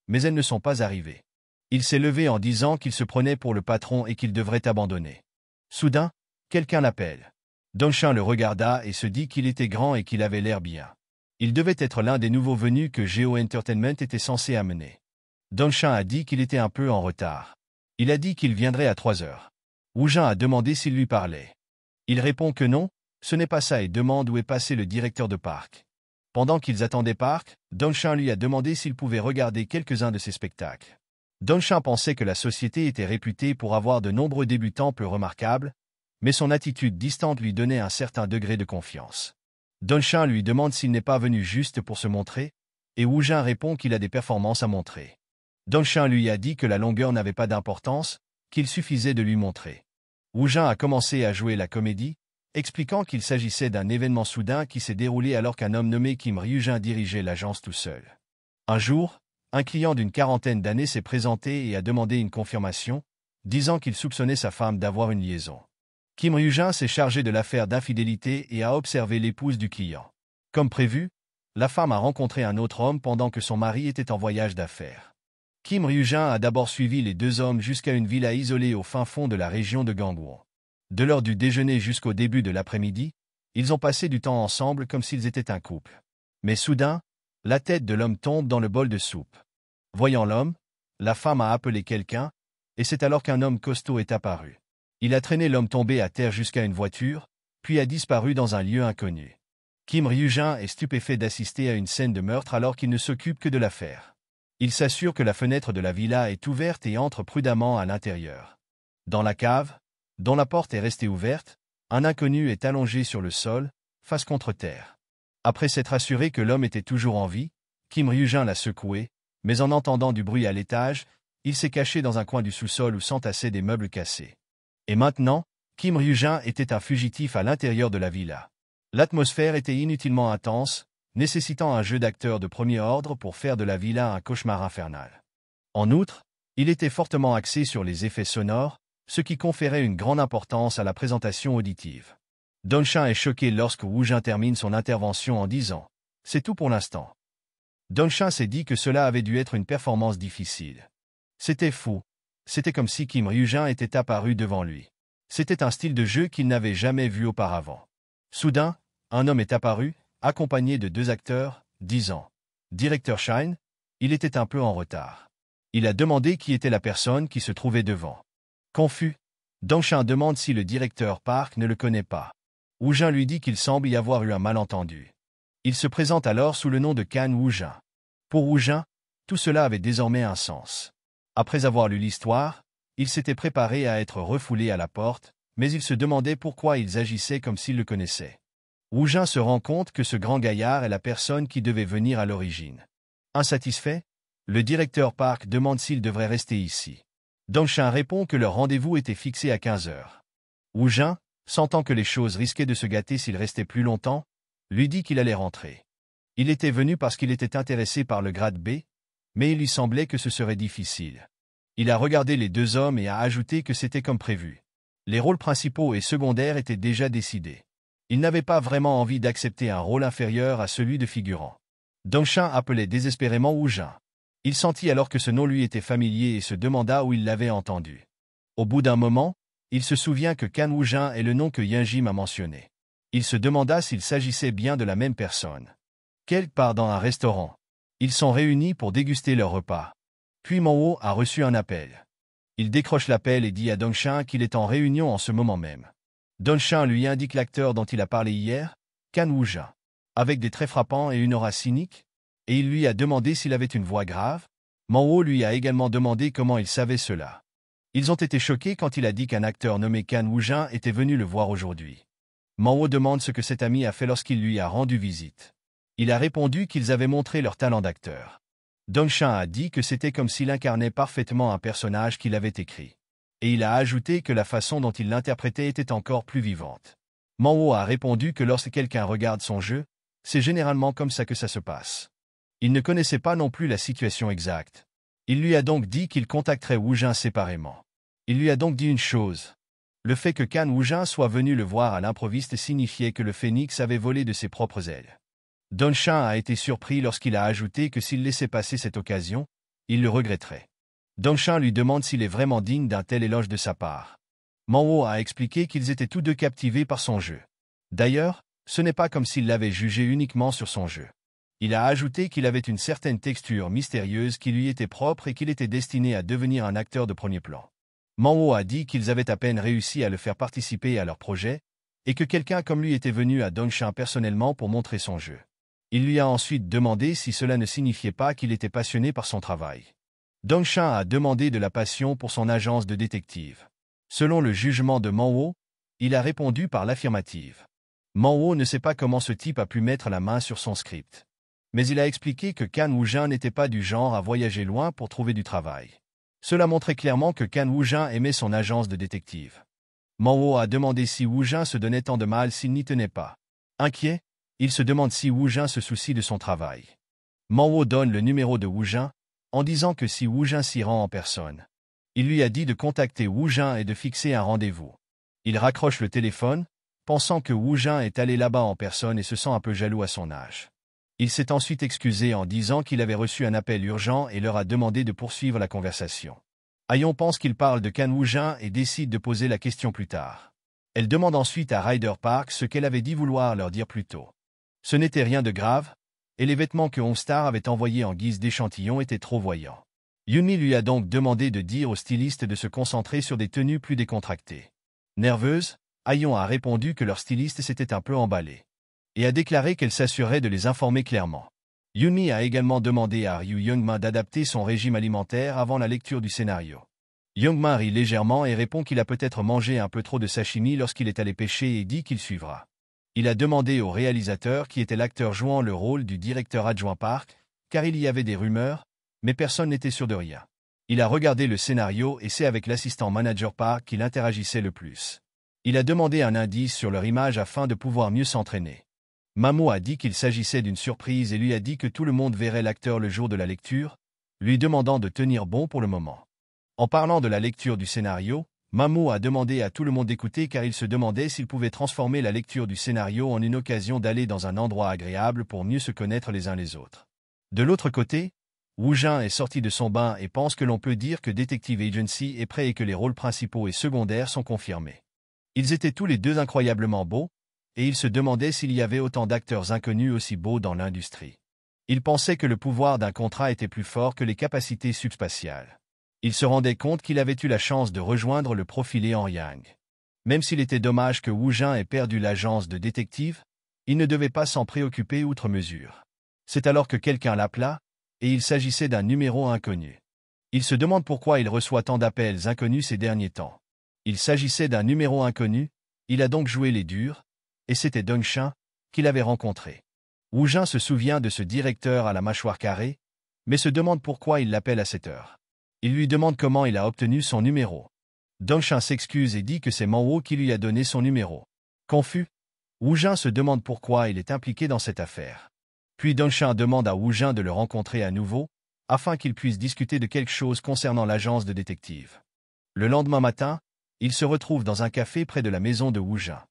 mais elles ne sont pas arrivées. Il s'est levé en disant qu'il se prenait pour le patron et qu'il devrait abandonner. Soudain, quelqu'un l'appelle. Dongshin le regarda et se dit qu'il était grand et qu'il avait l'air bien. Il devait être l'un des nouveaux venus que Geo Entertainment était censé amener. Dongshin a dit qu'il était un peu en retard. Il a dit qu'il viendrait à 3 heures. Woojin a demandé s'il lui parlait. Il répond que non, ce n'est pas ça et demande où est passé le directeur de Park. Pendant qu'ils attendaient Park, Dongshin lui a demandé s'il pouvait regarder quelques-uns de ses spectacles. Dongshin pensait que la société était réputée pour avoir de nombreux débutants peu remarquables, mais son attitude distante lui donnait un certain degré de confiance. Dongshin lui demande s'il n'est pas venu juste pour se montrer, et Woojin répond qu'il a des performances à montrer. Dongshin lui a dit que la longueur n'avait pas d'importance, qu'il suffisait de lui montrer. Woojin a commencé à jouer la comédie, expliquant qu'il s'agissait d'un événement soudain qui s'est déroulé alors qu'un homme nommé Kim Ryujin dirigeait l'agence tout seul. Un jour, un client d'une 40aine d'années s'est présenté et a demandé une confirmation, disant qu'il soupçonnait sa femme d'avoir une liaison. Kim Ryujin s'est chargé de l'affaire d'infidélité et a observé l'épouse du client. Comme prévu, la femme a rencontré un autre homme pendant que son mari était en voyage d'affaires. Kim Ryujin a d'abord suivi les deux hommes jusqu'à une villa isolée au fin fond de la région de Gangwon. De l'heure du déjeuner jusqu'au début de l'après-midi, ils ont passé du temps ensemble comme s'ils étaient un couple. Mais soudain, la tête de l'homme tombe dans le bol de soupe. Voyant l'homme, la femme a appelé quelqu'un, et c'est alors qu'un homme costaud est apparu. Il a traîné l'homme tombé à terre jusqu'à une voiture, puis a disparu dans un lieu inconnu. Kim Ryujin est stupéfait d'assister à une scène de meurtre alors qu'il ne s'occupe que de l'affaire. Il s'assure que la fenêtre de la villa est ouverte et entre prudemment à l'intérieur. Dans la cave, dont la porte est restée ouverte, un inconnu est allongé sur le sol, face contre terre. Après s'être assuré que l'homme était toujours en vie, Kim Ryujin l'a secoué, mais en entendant du bruit à l'étage, il s'est caché dans un coin du sous-sol où s'entassaient des meubles cassés. Et maintenant, Kim Ryujin était un fugitif à l'intérieur de la villa. L'atmosphère était inutilement intense, nécessitant un jeu d'acteurs de premier ordre pour faire de la villa un cauchemar infernal. En outre, il était fortement axé sur les effets sonores, ce qui conférait une grande importance à la présentation auditive. Dongshin est choqué lorsque Woojin termine son intervention en disant « C'est tout pour l'instant ». Dongshin s'est dit que cela avait dû être une performance difficile. C'était fou. C'était comme si Kim Ryujin était apparu devant lui. C'était un style de jeu qu'il n'avait jamais vu auparavant. Soudain, un homme est apparu, accompagné de 2 acteurs, disant « Directeur Shine », il était un peu en retard. Il a demandé qui était la personne qui se trouvait devant. Confus, Dongshin demande si le directeur Park ne le connaît pas. Woojin lui dit qu'il semble y avoir eu un malentendu. Il se présente alors sous le nom de Kan Woojin. Pour Woojin, tout cela avait désormais un sens. Après avoir lu l'histoire, il s'était préparé à être refoulé à la porte, mais il se demandait pourquoi ils agissaient comme s'ils le connaissaient. Woojin se rend compte que ce grand gaillard est la personne qui devait venir à l'origine. Insatisfait, le directeur Park demande s'il devrait rester ici. Dongshin répond que leur rendez-vous était fixé à 15 heures. Woojin, sentant que les choses risquaient de se gâter s'il restait plus longtemps, lui dit qu'il allait rentrer. Il était venu parce qu'il était intéressé par le grade B, mais il lui semblait que ce serait difficile. Il a regardé les 2 hommes et a ajouté que c'était comme prévu. Les rôles principaux et secondaires étaient déjà décidés. Il n'avait pas vraiment envie d'accepter un rôle inférieur à celui de figurant. Dongshin appelait désespérément Woojin. Il sentit alors que ce nom lui était familier et se demanda où il l'avait entendu. Au bout d'un moment, il se souvient que Kan Woojin est le nom que Yunjim a mentionné. Il se demanda s'il s'agissait bien de la même personne. Quelque part dans un restaurant. Ils sont réunis pour déguster leur repas. Puis Manwo a reçu un appel. Il décroche l'appel et dit à Dongshin qu'il est en réunion en ce moment même. Dongshin lui indique l'acteur dont il a parlé hier, Kan Woo-jin, avec des traits frappants et une aura cynique, et il lui a demandé s'il avait une voix grave. Manwo lui a également demandé comment il savait cela. Ils ont été choqués quand il a dit qu'un acteur nommé Kan Woo-jin était venu le voir aujourd'hui. Manwo demande ce que cet ami a fait lorsqu'il lui a rendu visite. Il a répondu qu'ils avaient montré leur talent d'acteur. Dongshin a dit que c'était comme s'il incarnait parfaitement un personnage qu'il avait écrit. Et il a ajouté que la façon dont il l'interprétait était encore plus vivante. Manwo a répondu que lorsque quelqu'un regarde son jeu, c'est généralement comme ça que ça se passe. Il ne connaissait pas non plus la situation exacte. Il lui a donc dit qu'il contacterait Woo-jin séparément. Il lui a donc dit une chose. Le fait que Kan Woo-jin soit venu le voir à l'improviste signifiait que le phénix avait volé de ses propres ailes. Dongshin a été surpris lorsqu'il a ajouté que s'il laissait passer cette occasion, il le regretterait. Dongshin lui demande s'il est vraiment digne d'un tel éloge de sa part. Manwo a expliqué qu'ils étaient tous deux captivés par son jeu. D'ailleurs, ce n'est pas comme s'il l'avait jugé uniquement sur son jeu. Il a ajouté qu'il avait une certaine texture mystérieuse qui lui était propre et qu'il était destiné à devenir un acteur de premier plan. Manwo a dit qu'ils avaient à peine réussi à le faire participer à leur projet, et que quelqu'un comme lui était venu à Dongshin personnellement pour montrer son jeu. Il lui a ensuite demandé si cela ne signifiait pas qu'il était passionné par son travail. Dongshin a demandé de la passion pour son agence de détective. Selon le jugement de Manwo, il a répondu par l'affirmative. Manwo ne sait pas comment ce type a pu mettre la main sur son script. Mais il a expliqué que Kan Woo-jin n'était pas du genre à voyager loin pour trouver du travail. Cela montrait clairement que Kan Woo-jin aimait son agence de détective. Manwo a demandé si Woo-jin se donnait tant de mal s'il n'y tenait pas. Inquiet, il se demande si Woo-jin se soucie de son travail. Manwo donne le numéro de Woo-jin, en disant que si Woo-jin s'y rend en personne. Il lui a dit de contacter Woo-jin et de fixer un rendez-vous. Il raccroche le téléphone, pensant que Woo-jin est allé là-bas en personne et se sent un peu jaloux à son âge. Il s'est ensuite excusé en disant qu'il avait reçu un appel urgent et leur a demandé de poursuivre la conversation. Ayon pense qu'il parle de Kan Woo-jin et décide de poser la question plus tard. Elle demande ensuite à Ryder Park ce qu'elle avait dit vouloir leur dire plus tôt. Ce n'était rien de grave, et les vêtements que OnStar avait envoyés en guise d'échantillon étaient trop voyants. Yunmi lui a donc demandé de dire au styliste de se concentrer sur des tenues plus décontractées. Nerveuse, Ayon a répondu que leur styliste s'était un peu emballé, et a déclaré qu'elle s'assurerait de les informer clairement. Yunmi a également demandé à Ryu Youngmin d'adapter son régime alimentaire avant la lecture du scénario. Youngmin rit légèrement et répond qu'il a peut-être mangé un peu trop de sashimi lorsqu'il est allé pêcher et dit qu'il suivra. Il a demandé au réalisateur qui était l'acteur jouant le rôle du directeur adjoint Park, car il y avait des rumeurs, mais personne n'était sûr de rien. Il a regardé le scénario et c'est avec l'assistant manager Park qu'il interagissait le plus. Il a demandé un indice sur leur image afin de pouvoir mieux s'entraîner. Mamo a dit qu'il s'agissait d'une surprise et lui a dit que tout le monde verrait l'acteur le jour de la lecture, lui demandant de tenir bon pour le moment. En parlant de la lecture du scénario, Mamo a demandé à tout le monde d'écouter car il se demandait s'il pouvait transformer la lecture du scénario en une occasion d'aller dans un endroit agréable pour mieux se connaître les uns les autres. De l'autre côté, Woo-jin est sorti de son bain et pense que l'on peut dire que Detective Agency est prêt et que les rôles principaux et secondaires sont confirmés. Ils étaient tous les deux incroyablement beaux, et il se demandait s'il y avait autant d'acteurs inconnus aussi beaux dans l'industrie. Il pensait que le pouvoir d'un contrat était plus fort que les capacités subspatiales. Il se rendait compte qu'il avait eu la chance de rejoindre le profilé en Yang. Même s'il était dommage que Woo-jin ait perdu l'agence de détective, il ne devait pas s'en préoccuper outre mesure. C'est alors que quelqu'un l'appela, et il s'agissait d'un numéro inconnu. Il se demande pourquoi il reçoit tant d'appels inconnus ces derniers temps. Il s'agissait d'un numéro inconnu, il a donc joué les durs, et c'était Dongshin qu'il avait rencontré. Woo-jin se souvient de ce directeur à la mâchoire carrée, mais se demande pourquoi il l'appelle à cette heure. Il lui demande comment il a obtenu son numéro. Dongshin s'excuse et dit que c'est Manwo qui lui a donné son numéro. Confus, Woo-jin se demande pourquoi il est impliqué dans cette affaire. Puis Dongshin demande à Woo-jin de le rencontrer à nouveau, afin qu'ils puissent discuter de quelque chose concernant l'agence de détective. Le lendemain matin, il se retrouve dans un café près de la maison de Woo-jin.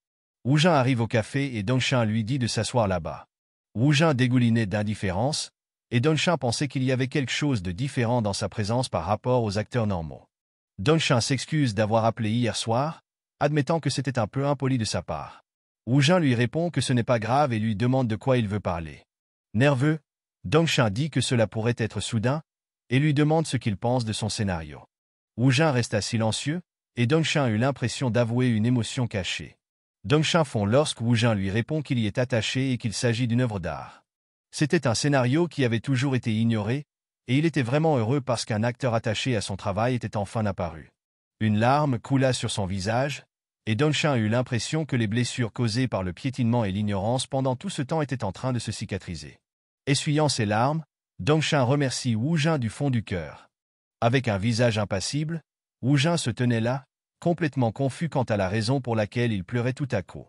Woo-jin arrive au café et Dongshin lui dit de s'asseoir là-bas. Woo-jin dégoulinait d'indifférence, et Dongshin pensait qu'il y avait quelque chose de différent dans sa présence par rapport aux acteurs normaux. Dongshin s'excuse d'avoir appelé hier soir, admettant que c'était un peu impoli de sa part. Woo-jin lui répond que ce n'est pas grave et lui demande de quoi il veut parler. Nerveux, Dongshin dit que cela pourrait être soudain, et lui demande ce qu'il pense de son scénario. Wu Jin resta silencieux, et Dongshin eut l'impression d'avouer une émotion cachée. Dongshin fond lorsque Wu Jin lui répond qu'il y est attaché et qu'il s'agit d'une œuvre d'art. C'était un scénario qui avait toujours été ignoré, et il était vraiment heureux parce qu'un acteur attaché à son travail était enfin apparu. Une larme coula sur son visage, et Dongshin eut l'impression que les blessures causées par le piétinement et l'ignorance pendant tout ce temps étaient en train de se cicatriser. Essuyant ses larmes, Dongshin remercie Wu Jin du fond du cœur. Avec un visage impassible, Wu Jin se tenait là, complètement confus quant à la raison pour laquelle il pleurait tout à coup.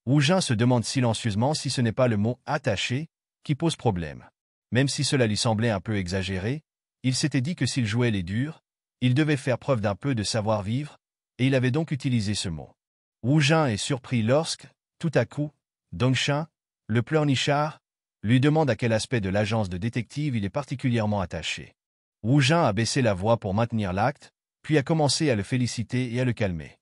Wu Jin se demande silencieusement si ce n'est pas le mot « attaché » qui pose problème. Même si cela lui semblait un peu exagéré, il s'était dit que s'il jouait les durs, il devait faire preuve d'un peu de savoir-vivre, et il avait donc utilisé ce mot. Wu Jin est surpris lorsque, tout à coup, Dongshin, le pleurnichard, lui demande à quel aspect de l'agence de détective il est particulièrement attaché. Wu Jin a baissé la voix pour maintenir l'acte, puis a commencé à le féliciter et à le calmer.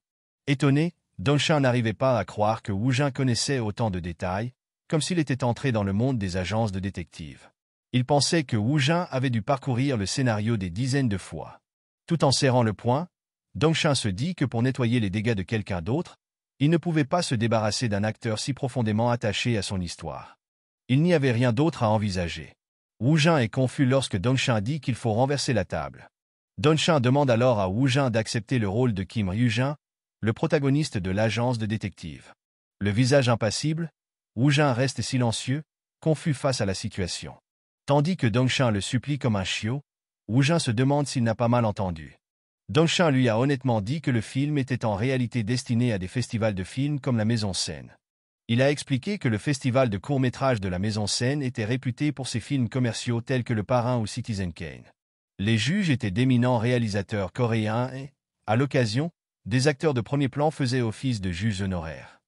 Étonné, Dongshin n'arrivait pas à croire que Wu Jin connaissait autant de détails, comme s'il était entré dans le monde des agences de détectives. Il pensait que Wu Jin avait dû parcourir le scénario des dizaines de fois. Tout en serrant le poing, Dongshin se dit que pour nettoyer les dégâts de quelqu'un d'autre, il ne pouvait pas se débarrasser d'un acteur si profondément attaché à son histoire. Il n'y avait rien d'autre à envisager. Wu Jin est confus lorsque Dongshin dit qu'il faut renverser la table. Dongshin demande alors à Wu Jin d'accepter le rôle de Kim Ryu-jin, le protagoniste de l'agence de détective. Le visage impassible, Wu Jin reste silencieux, confus face à la situation. Tandis que Dongshin le supplie comme un chiot, Wu Jin se demande s'il n'a pas mal entendu. Dongshin lui a honnêtement dit que le film était en réalité destiné à des festivals de films comme la Maison Seine. Il a expliqué que le festival de courts-métrages de la Maison Seine était réputé pour ses films commerciaux tels que Le Parrain ou Citizen Kane. Les juges étaient d'éminents réalisateurs coréens et, à l'occasion, des acteurs de premier plan faisaient office de juges honoraires.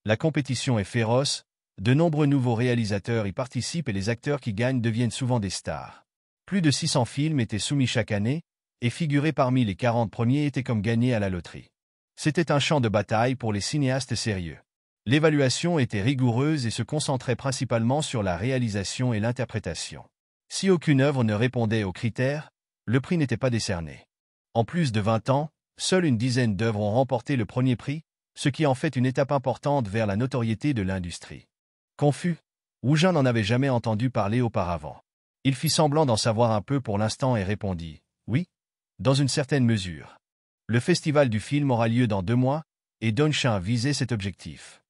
La compétition est féroce, de nombreux nouveaux réalisateurs y participent et les acteurs qui gagnent deviennent souvent des stars. Plus de 600 films étaient soumis chaque année, et figurer parmi les 40 premiers était comme gagner à la loterie. C'était un champ de bataille pour les cinéastes sérieux. L'évaluation était rigoureuse et se concentrait principalement sur la réalisation et l'interprétation. Si aucune œuvre ne répondait aux critères, le prix n'était pas décerné. En plus de 20 ans, seule une dizaine d'œuvres ont remporté le premier prix, ce qui en fait une étape importante vers la notoriété de l'industrie. Confus, Wu Jin n'en avait jamais entendu parler auparavant. Il fit semblant d'en savoir un peu pour l'instant et répondit « Oui, dans une certaine mesure. Le festival du film aura lieu dans 2 mois, et Dongshin visait cet objectif. »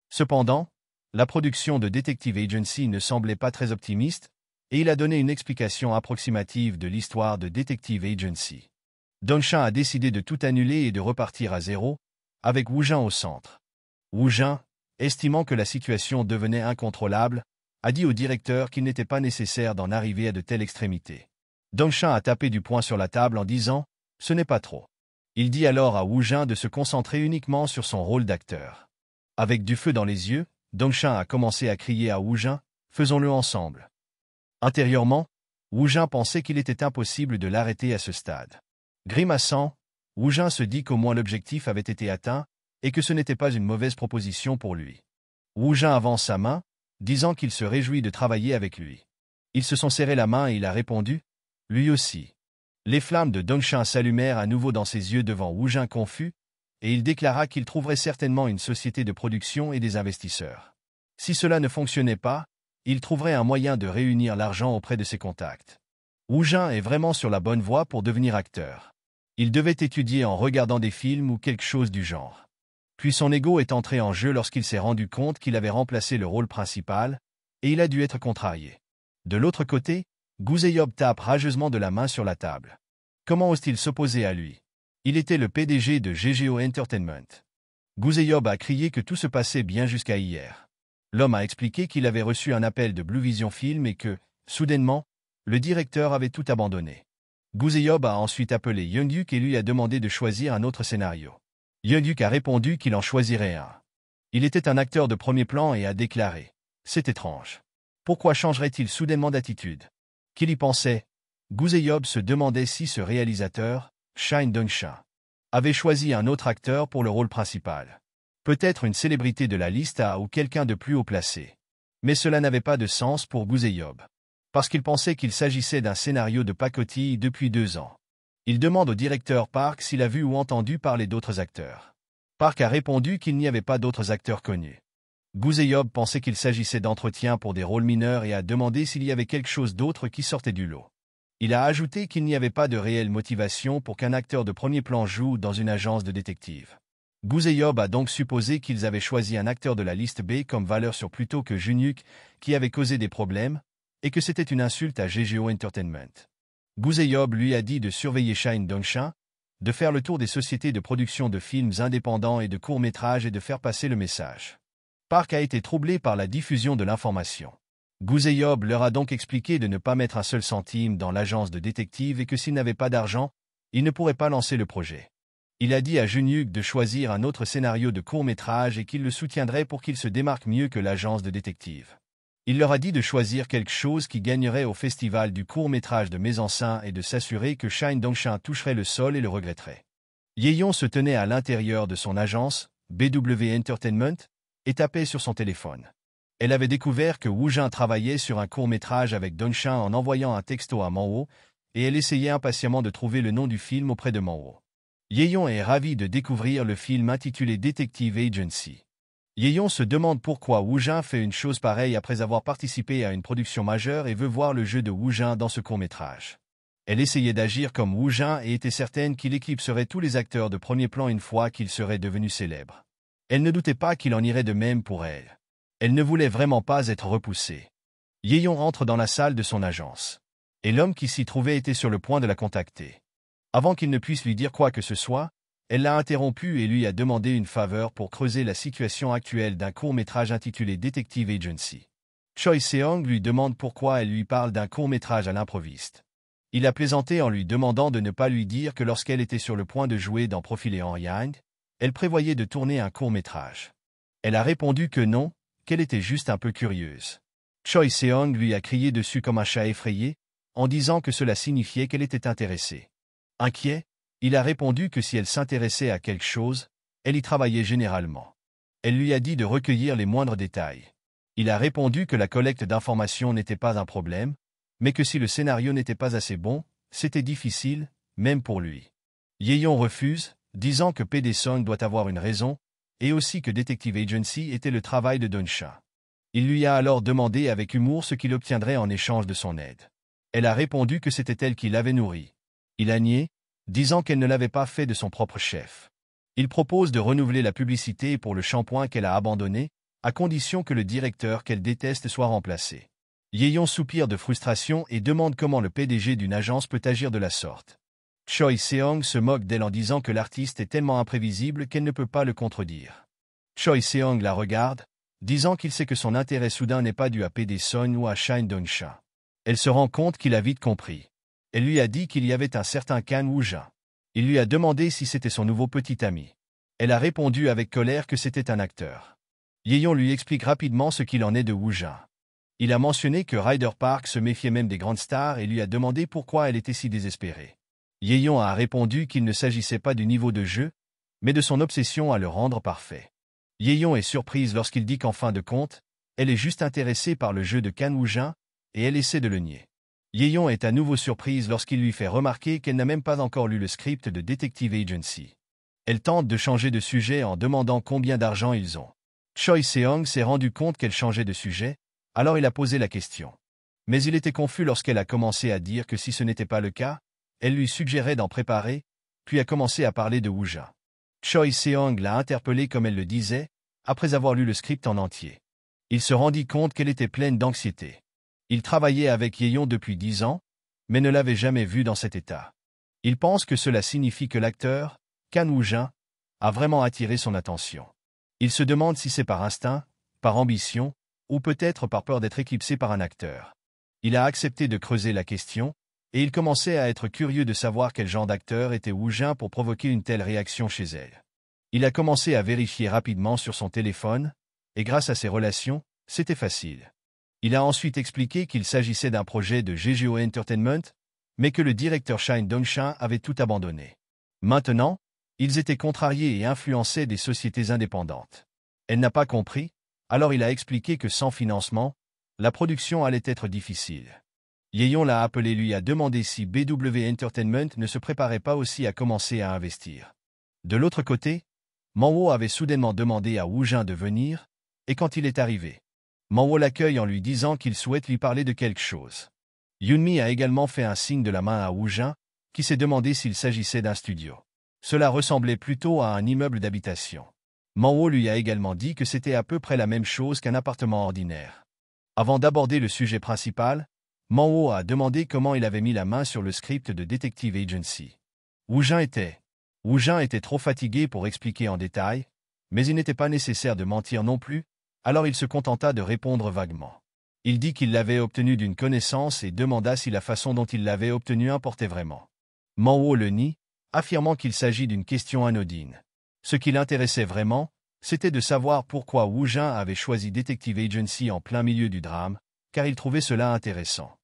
Cependant, la production de Detective Agency ne semblait pas très optimiste, et il a donné une explication approximative de l'histoire de Detective Agency. Dongshin a décidé de tout annuler et de repartir à zéro, avec Wu Jin au centre. Wu Jin, estimant que la situation devenait incontrôlable, a dit au directeur qu'il n'était pas nécessaire d'en arriver à de telles extrémités. Dongshin a tapé du poing sur la table en disant « Ce n'est pas trop ». Il dit alors à Wu Jin de se concentrer uniquement sur son rôle d'acteur. Avec du feu dans les yeux, Dongshin a commencé à crier à Wu Jin « Faisons-le ensemble ». Intérieurement, Wu Jin pensait qu'il était impossible de l'arrêter à ce stade. Grimaçant, Wu Jin se dit qu'au moins l'objectif avait été atteint et que ce n'était pas une mauvaise proposition pour lui. Wu Jin avance sa main, disant qu'il se réjouit de travailler avec lui. Ils se sont serrés la main et il a répondu « Lui aussi ». Les flammes de Dongshin s'allumèrent à nouveau dans ses yeux devant Wu Jin confus, et il déclara qu'il trouverait certainement une société de production et des investisseurs. Si cela ne fonctionnait pas, il trouverait un moyen de réunir l'argent auprès de ses contacts. Wu Jin est vraiment sur la bonne voie pour devenir acteur. Il devait étudier en regardant des films ou quelque chose du genre. Puis son ego est entré en jeu lorsqu'il s'est rendu compte qu'il avait remplacé le rôle principal, et il a dû être contrarié. De l'autre côté, Gu Zeyob tape rageusement de la main sur la table. Comment ose-t-il s'opposer à lui? Il était le PDG de GGO Entertainment. Gu Zeyob a crié que tout se passait bien jusqu'à hier. L'homme a expliqué qu'il avait reçu un appel de Blue Vision Film et que, soudainement, le directeur avait tout abandonné. Gu Zeyob a ensuite appelé Young-Yuk et lui a demandé de choisir un autre scénario. Young-Yuk a répondu qu'il en choisirait un. Il était un acteur de premier plan et a déclaré « C'est étrange. Pourquoi changerait-il soudainement d'attitude ?» Qu'il y pensait, Gu Zeyob se demandait si ce réalisateur, Shin Dongshin, avait choisi un autre acteur pour le rôle principal. Peut-être une célébrité de la liste A ou quelqu'un de plus haut placé. Mais cela n'avait pas de sens pour Gu Zeyob. parce qu'il pensait qu'il s'agissait d'un scénario de pacotille depuis 2 ans. Il demande au directeur Park s'il a vu ou entendu parler d'autres acteurs. Park a répondu qu'il n'y avait pas d'autres acteurs connus. Guseyob pensait qu'il s'agissait d'entretiens pour des rôles mineurs et a demandé s'il y avait quelque chose d'autre qui sortait du lot. Il a ajouté qu'il n'y avait pas de réelle motivation pour qu'un acteur de premier plan joue dans une agence de détective. Guseyob a donc supposé qu'ils avaient choisi un acteur de la liste B comme valeur sûre plutôt que Junyuk, qui avait causé des problèmes, et que c'était une insulte à GGO Entertainment. Guseyob lui a dit de surveiller Shine Dongshin, de faire le tour des sociétés de production de films indépendants et de courts-métrages et de faire passer le message. Park a été troublé par la diffusion de l'information. Guseyob leur a donc expliqué de ne pas mettre un seul centime dans l'agence de détective et que s'il n'avait pas d'argent, il ne pourrait pas lancer le projet. Il a dit à Junyuk de choisir un autre scénario de court-métrage et qu'il le soutiendrait pour qu'il se démarque mieux que l'agence de détective. Il leur a dit de choisir quelque chose qui gagnerait au festival du court-métrage de Mésansin et de s'assurer que Shine Dongshin toucherait le sol et le regretterait. Yeon se tenait à l'intérieur de son agence, BW Entertainment, et tapait sur son téléphone. Elle avait découvert que Woo Jin travaillait sur un court-métrage avec Dongshin en envoyant un texto à Manho, et elle essayait impatiemment de trouver le nom du film auprès de Manho. Yeon est ravi de découvrir le film intitulé Detective Agency. Yeon se demande pourquoi Woo Jin fait une chose pareille après avoir participé à une production majeure et veut voir le jeu de Woo Jin dans ce court-métrage. Elle essayait d'agir comme Woo Jin et était certaine qu'il éclipserait tous les acteurs de premier plan une fois qu'il serait devenu célèbre. Elle ne doutait pas qu'il en irait de même pour elle. Elle ne voulait vraiment pas être repoussée. Yeon entre dans la salle de son agence. Et l'homme qui s'y trouvait était sur le point de la contacter. Avant qu'il ne puisse lui dire quoi que ce soit, elle l'a interrompu et lui a demandé une faveur pour creuser la situation actuelle d'un court-métrage intitulé Detective Agency. Choi Seong lui demande pourquoi elle lui parle d'un court-métrage à l'improviste. Il a plaisanté en lui demandant de ne pas lui dire que lorsqu'elle était sur le point de jouer dans Profilé en Yang, elle prévoyait de tourner un court-métrage. Elle a répondu que non, qu'elle était juste un peu curieuse. Choi Seong lui a crié dessus comme un chat effrayé, en disant que cela signifiait qu'elle était intéressée. Inquiet, il a répondu que si elle s'intéressait à quelque chose, elle y travaillait généralement. Elle lui a dit de recueillir les moindres détails. Il a répondu que la collecte d'informations n'était pas un problème, mais que si le scénario n'était pas assez bon, c'était difficile, même pour lui. Yeon refuse, disant que PD Song doit avoir une raison, et aussi que Detective Agency était le travail de Dongshin. Il lui a alors demandé avec humour ce qu'il obtiendrait en échange de son aide. Elle a répondu que c'était elle qui l'avait nourrie. Il a nié, disant qu'elle ne l'avait pas fait de son propre chef. Il propose de renouveler la publicité pour le shampoing qu'elle a abandonné, à condition que le directeur qu'elle déteste soit remplacé. Yeon soupire de frustration et demande comment le PDG d'une agence peut agir de la sorte. Choi Seong se moque d'elle en disant que l'artiste est tellement imprévisible qu'elle ne peut pas le contredire. Choi Seong la regarde, disant qu'il sait que son intérêt soudain n'est pas dû à PD Son ou à Shine Dongshin. Elle se rend compte qu'il a vite compris. Elle lui a dit qu'il y avait un certain Kan Woo Jin. Il lui a demandé si c'était son nouveau petit ami. Elle a répondu avec colère que c'était un acteur. Yeon lui explique rapidement ce qu'il en est de Woo Jin. Il a mentionné que Ryder Park se méfiait même des grandes stars et lui a demandé pourquoi elle était si désespérée. Yeon a répondu qu'il ne s'agissait pas du niveau de jeu, mais de son obsession à le rendre parfait. Yeon est surprise lorsqu'il dit qu'en fin de compte, elle est juste intéressée par le jeu de Kan Woo Jin, et elle essaie de le nier. Yeon est à nouveau surprise lorsqu'il lui fait remarquer qu'elle n'a même pas encore lu le script de Detective Agency. Elle tente de changer de sujet en demandant combien d'argent ils ont. Choi Seong s'est rendu compte qu'elle changeait de sujet, alors il a posé la question. Mais il était confus lorsqu'elle a commencé à dire que si ce n'était pas le cas, elle lui suggérait d'en préparer, puis a commencé à parler de Woo Jin. Choi Seong l'a interpellée comme elle le disait, après avoir lu le script en entier. Il se rendit compte qu'elle était pleine d'anxiété. Il travaillait avec Yeon depuis 10 ans, mais ne l'avait jamais vue dans cet état. Il pense que cela signifie que l'acteur, Kan Woo Jin, a vraiment attiré son attention. Il se demande si c'est par instinct, par ambition, ou peut-être par peur d'être éclipsé par un acteur. Il a accepté de creuser la question, et il commençait à être curieux de savoir quel genre d'acteur était Woo Jin pour provoquer une telle réaction chez elle. Il a commencé à vérifier rapidement sur son téléphone, et grâce à ses relations, c'était facile. Il a ensuite expliqué qu'il s'agissait d'un projet de GGO Entertainment, mais que le directeur Shine Dongshin avait tout abandonné. Maintenant, ils étaient contrariés et influençaient des sociétés indépendantes. Elle n'a pas compris, alors il a expliqué que sans financement, la production allait être difficile. Yeon l'a appelé lui a demandé si BW Entertainment ne se préparait pas aussi à commencer à investir. De l'autre côté, Manwo avait soudainement demandé à Woo Jin de venir, et quand il est arrivé, Manwo l'accueille en lui disant qu'il souhaite lui parler de quelque chose. Yoonmi a également fait un signe de la main à Woo Jin, qui s'est demandé s'il s'agissait d'un studio. Cela ressemblait plutôt à un immeuble d'habitation. Manwo lui a également dit que c'était à peu près la même chose qu'un appartement ordinaire. Avant d'aborder le sujet principal, Manwo a demandé comment il avait mis la main sur le script de Detective Agency. Woo Jin était trop fatigué pour expliquer en détail, mais il n'était pas nécessaire de mentir non plus, alors il se contenta de répondre vaguement. Il dit qu'il l'avait obtenu d'une connaissance et demanda si la façon dont il l'avait obtenu importait vraiment. Manwo le nie, affirmant qu'il s'agit d'une question anodine. Ce qui l'intéressait vraiment, c'était de savoir pourquoi Woo Jin avait choisi Detective Agency en plein milieu du drame, car il trouvait cela intéressant.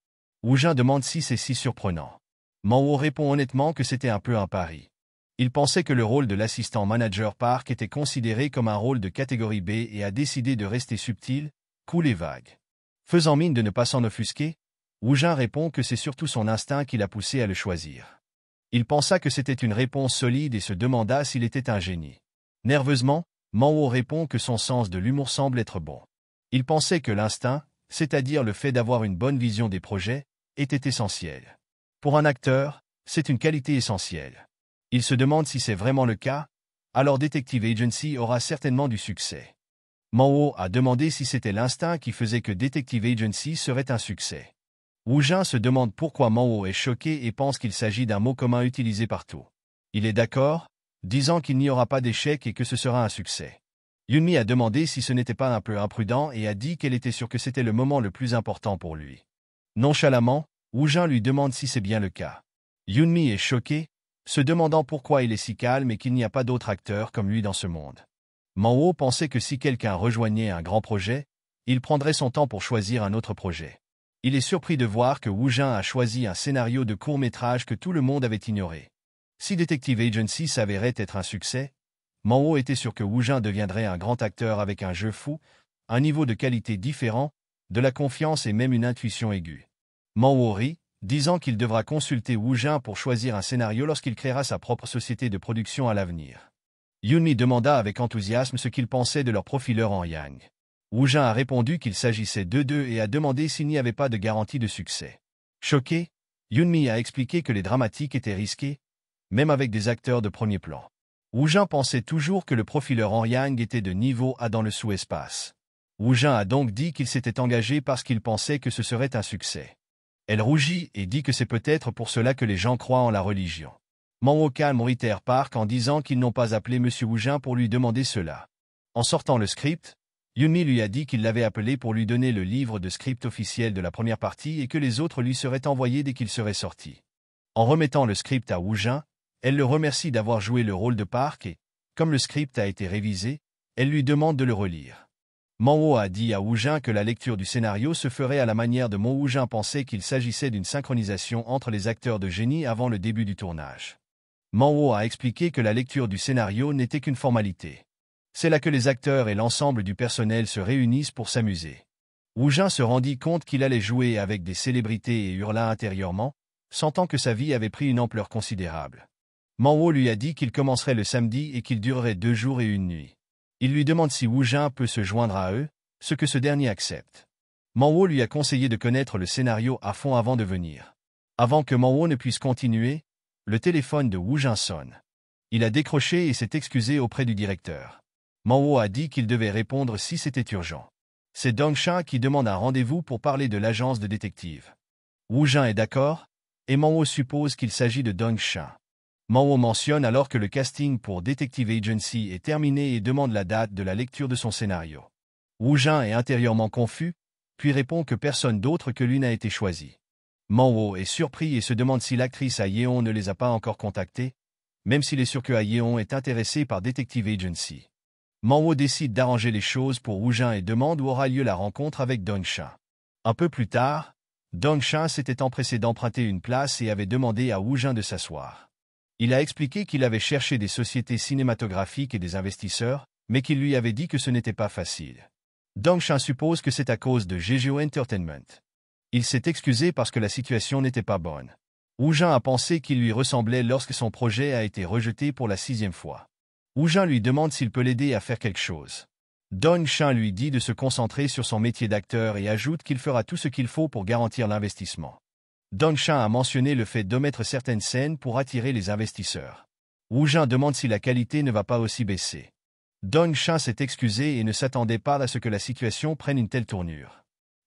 Woo Jin demande si c'est si surprenant. Manwo répond honnêtement que c'était un peu un pari. Il pensait que le rôle de l'assistant manager Park était considéré comme un rôle de catégorie B et a décidé de rester subtil, cool et vague. Faisant mine de ne pas s'en offusquer, Woo Jin répond que c'est surtout son instinct qui l'a poussé à le choisir. Il pensa que c'était une réponse solide et se demanda s'il était un génie. Nerveusement, Manwo répond que son sens de l'humour semble être bon. Il pensait que l'instinct, c'est-à-dire le fait d'avoir une bonne vision des projets, était essentiel. Pour un acteur, c'est une qualité essentielle. Il se demande si c'est vraiment le cas, alors Detective Agency aura certainement du succès. Manwo a demandé si c'était l'instinct qui faisait que Detective Agency serait un succès. Woo Jin se demande pourquoi Manwo est choqué et pense qu'il s'agit d'un mot commun utilisé partout. Il est d'accord, disant qu'il n'y aura pas d'échec et que ce sera un succès. Yoonmi a demandé si ce n'était pas un peu imprudent et a dit qu'elle était sûre que c'était le moment le plus important pour lui. Nonchalamment, Woo Jin lui demande si c'est bien le cas. Yoonmi est choqué, se demandant pourquoi il est si calme et qu'il n'y a pas d'autres acteurs comme lui dans ce monde. Manwo pensait que si quelqu'un rejoignait un grand projet, il prendrait son temps pour choisir un autre projet. Il est surpris de voir que Woo Jin a choisi un scénario de court-métrage que tout le monde avait ignoré. Si Detective Agency s'avérait être un succès, Manwo était sûr que Woo Jin deviendrait un grand acteur avec un jeu fou, un niveau de qualité différent, de la confiance et même une intuition aiguë. Manwo rit, disant qu'il devra consulter Woo Jin pour choisir un scénario lorsqu'il créera sa propre société de production à l'avenir. Yoonmi demanda avec enthousiasme ce qu'il pensait de leur profileur en Yang. Woo Jin a répondu qu'il s'agissait d'eux et a demandé s'il n'y avait pas de garantie de succès. Choqué, Yoonmi a expliqué que les dramatiques étaient risqués, même avec des acteurs de premier plan. Woo Jin pensait toujours que le profileur en Yang était de niveau A dans le sous-espace. Woo Jin a donc dit qu'il s'était engagé parce qu'il pensait que ce serait un succès. Elle rougit et dit que c'est peut-être pour cela que les gens croient en la religion. Manwo calme Ritter Park en disant qu'ils n'ont pas appelé M. Woo Jin pour lui demander cela. En sortant le script, Yoonmi lui a dit qu'il l'avait appelé pour lui donner le livre de script officiel de la première partie et que les autres lui seraient envoyés dès qu'il serait sorti. En remettant le script à Woo Jin, elle le remercie d'avoir joué le rôle de Park et, comme le script a été révisé, elle lui demande de le relire. Manwo a dit à Woo Jin que la lecture du scénario se ferait à la manière de Woo Jin pensait qu'il s'agissait d'une synchronisation entre les acteurs de génie avant le début du tournage. Manwo a expliqué que la lecture du scénario n'était qu'une formalité. C'est là que les acteurs et l'ensemble du personnel se réunissent pour s'amuser. Woo Jin se rendit compte qu'il allait jouer avec des célébrités et hurla intérieurement, sentant que sa vie avait pris une ampleur considérable. Manwo lui a dit qu'il commencerait le samedi et qu'il durerait 2 jours et 1 nuit. Il lui demande si Woo Jin peut se joindre à eux, ce que ce dernier accepte. Manwo lui a conseillé de connaître le scénario à fond avant de venir. Avant que Manwo ne puisse continuer, le téléphone de Woo Jin sonne. Il a décroché et s'est excusé auprès du directeur. Manwo a dit qu'il devait répondre si c'était urgent. C'est Dong-shin qui demande un rendez-vous pour parler de l'agence de détective. Woo Jin est d'accord, et Manwo suppose qu'il s'agit de Dong-shin. Manwo mentionne alors que le casting pour Detective Agency est terminé et demande la date de la lecture de son scénario. Woo Jin est intérieurement confus, puis répond que personne d'autre que lui n'a été choisi. Manwo est surpris et se demande si l'actrice Ah Yeon ne les a pas encore contactés, même s'il est sûr que Ah Yeon est intéressé par Detective Agency. Manwo décide d'arranger les choses pour Woo Jin et demande où aura lieu la rencontre avec Dong-shin. Un peu plus tard, Dong-shin s'était empressé d'emprunter une place et avait demandé à Woo Jin de s'asseoir. Il a expliqué qu'il avait cherché des sociétés cinématographiques et des investisseurs, mais qu'il lui avait dit que ce n'était pas facile. Dong-shin suppose que c'est à cause de Jeju Entertainment. Il s'est excusé parce que la situation n'était pas bonne. Wu Jin a pensé qu'il lui ressemblait lorsque son projet a été rejeté pour la 6e fois. Wu Jin lui demande s'il peut l'aider à faire quelque chose. Dong Shan lui dit de se concentrer sur son métier d'acteur et ajoute qu'il fera tout ce qu'il faut pour garantir l'investissement. Dong Shan a mentionné le fait d'omettre certaines scènes pour attirer les investisseurs. Wu Jin demande si la qualité ne va pas aussi baisser. Dong Shan s'est excusé et ne s'attendait pas à ce que la situation prenne une telle tournure.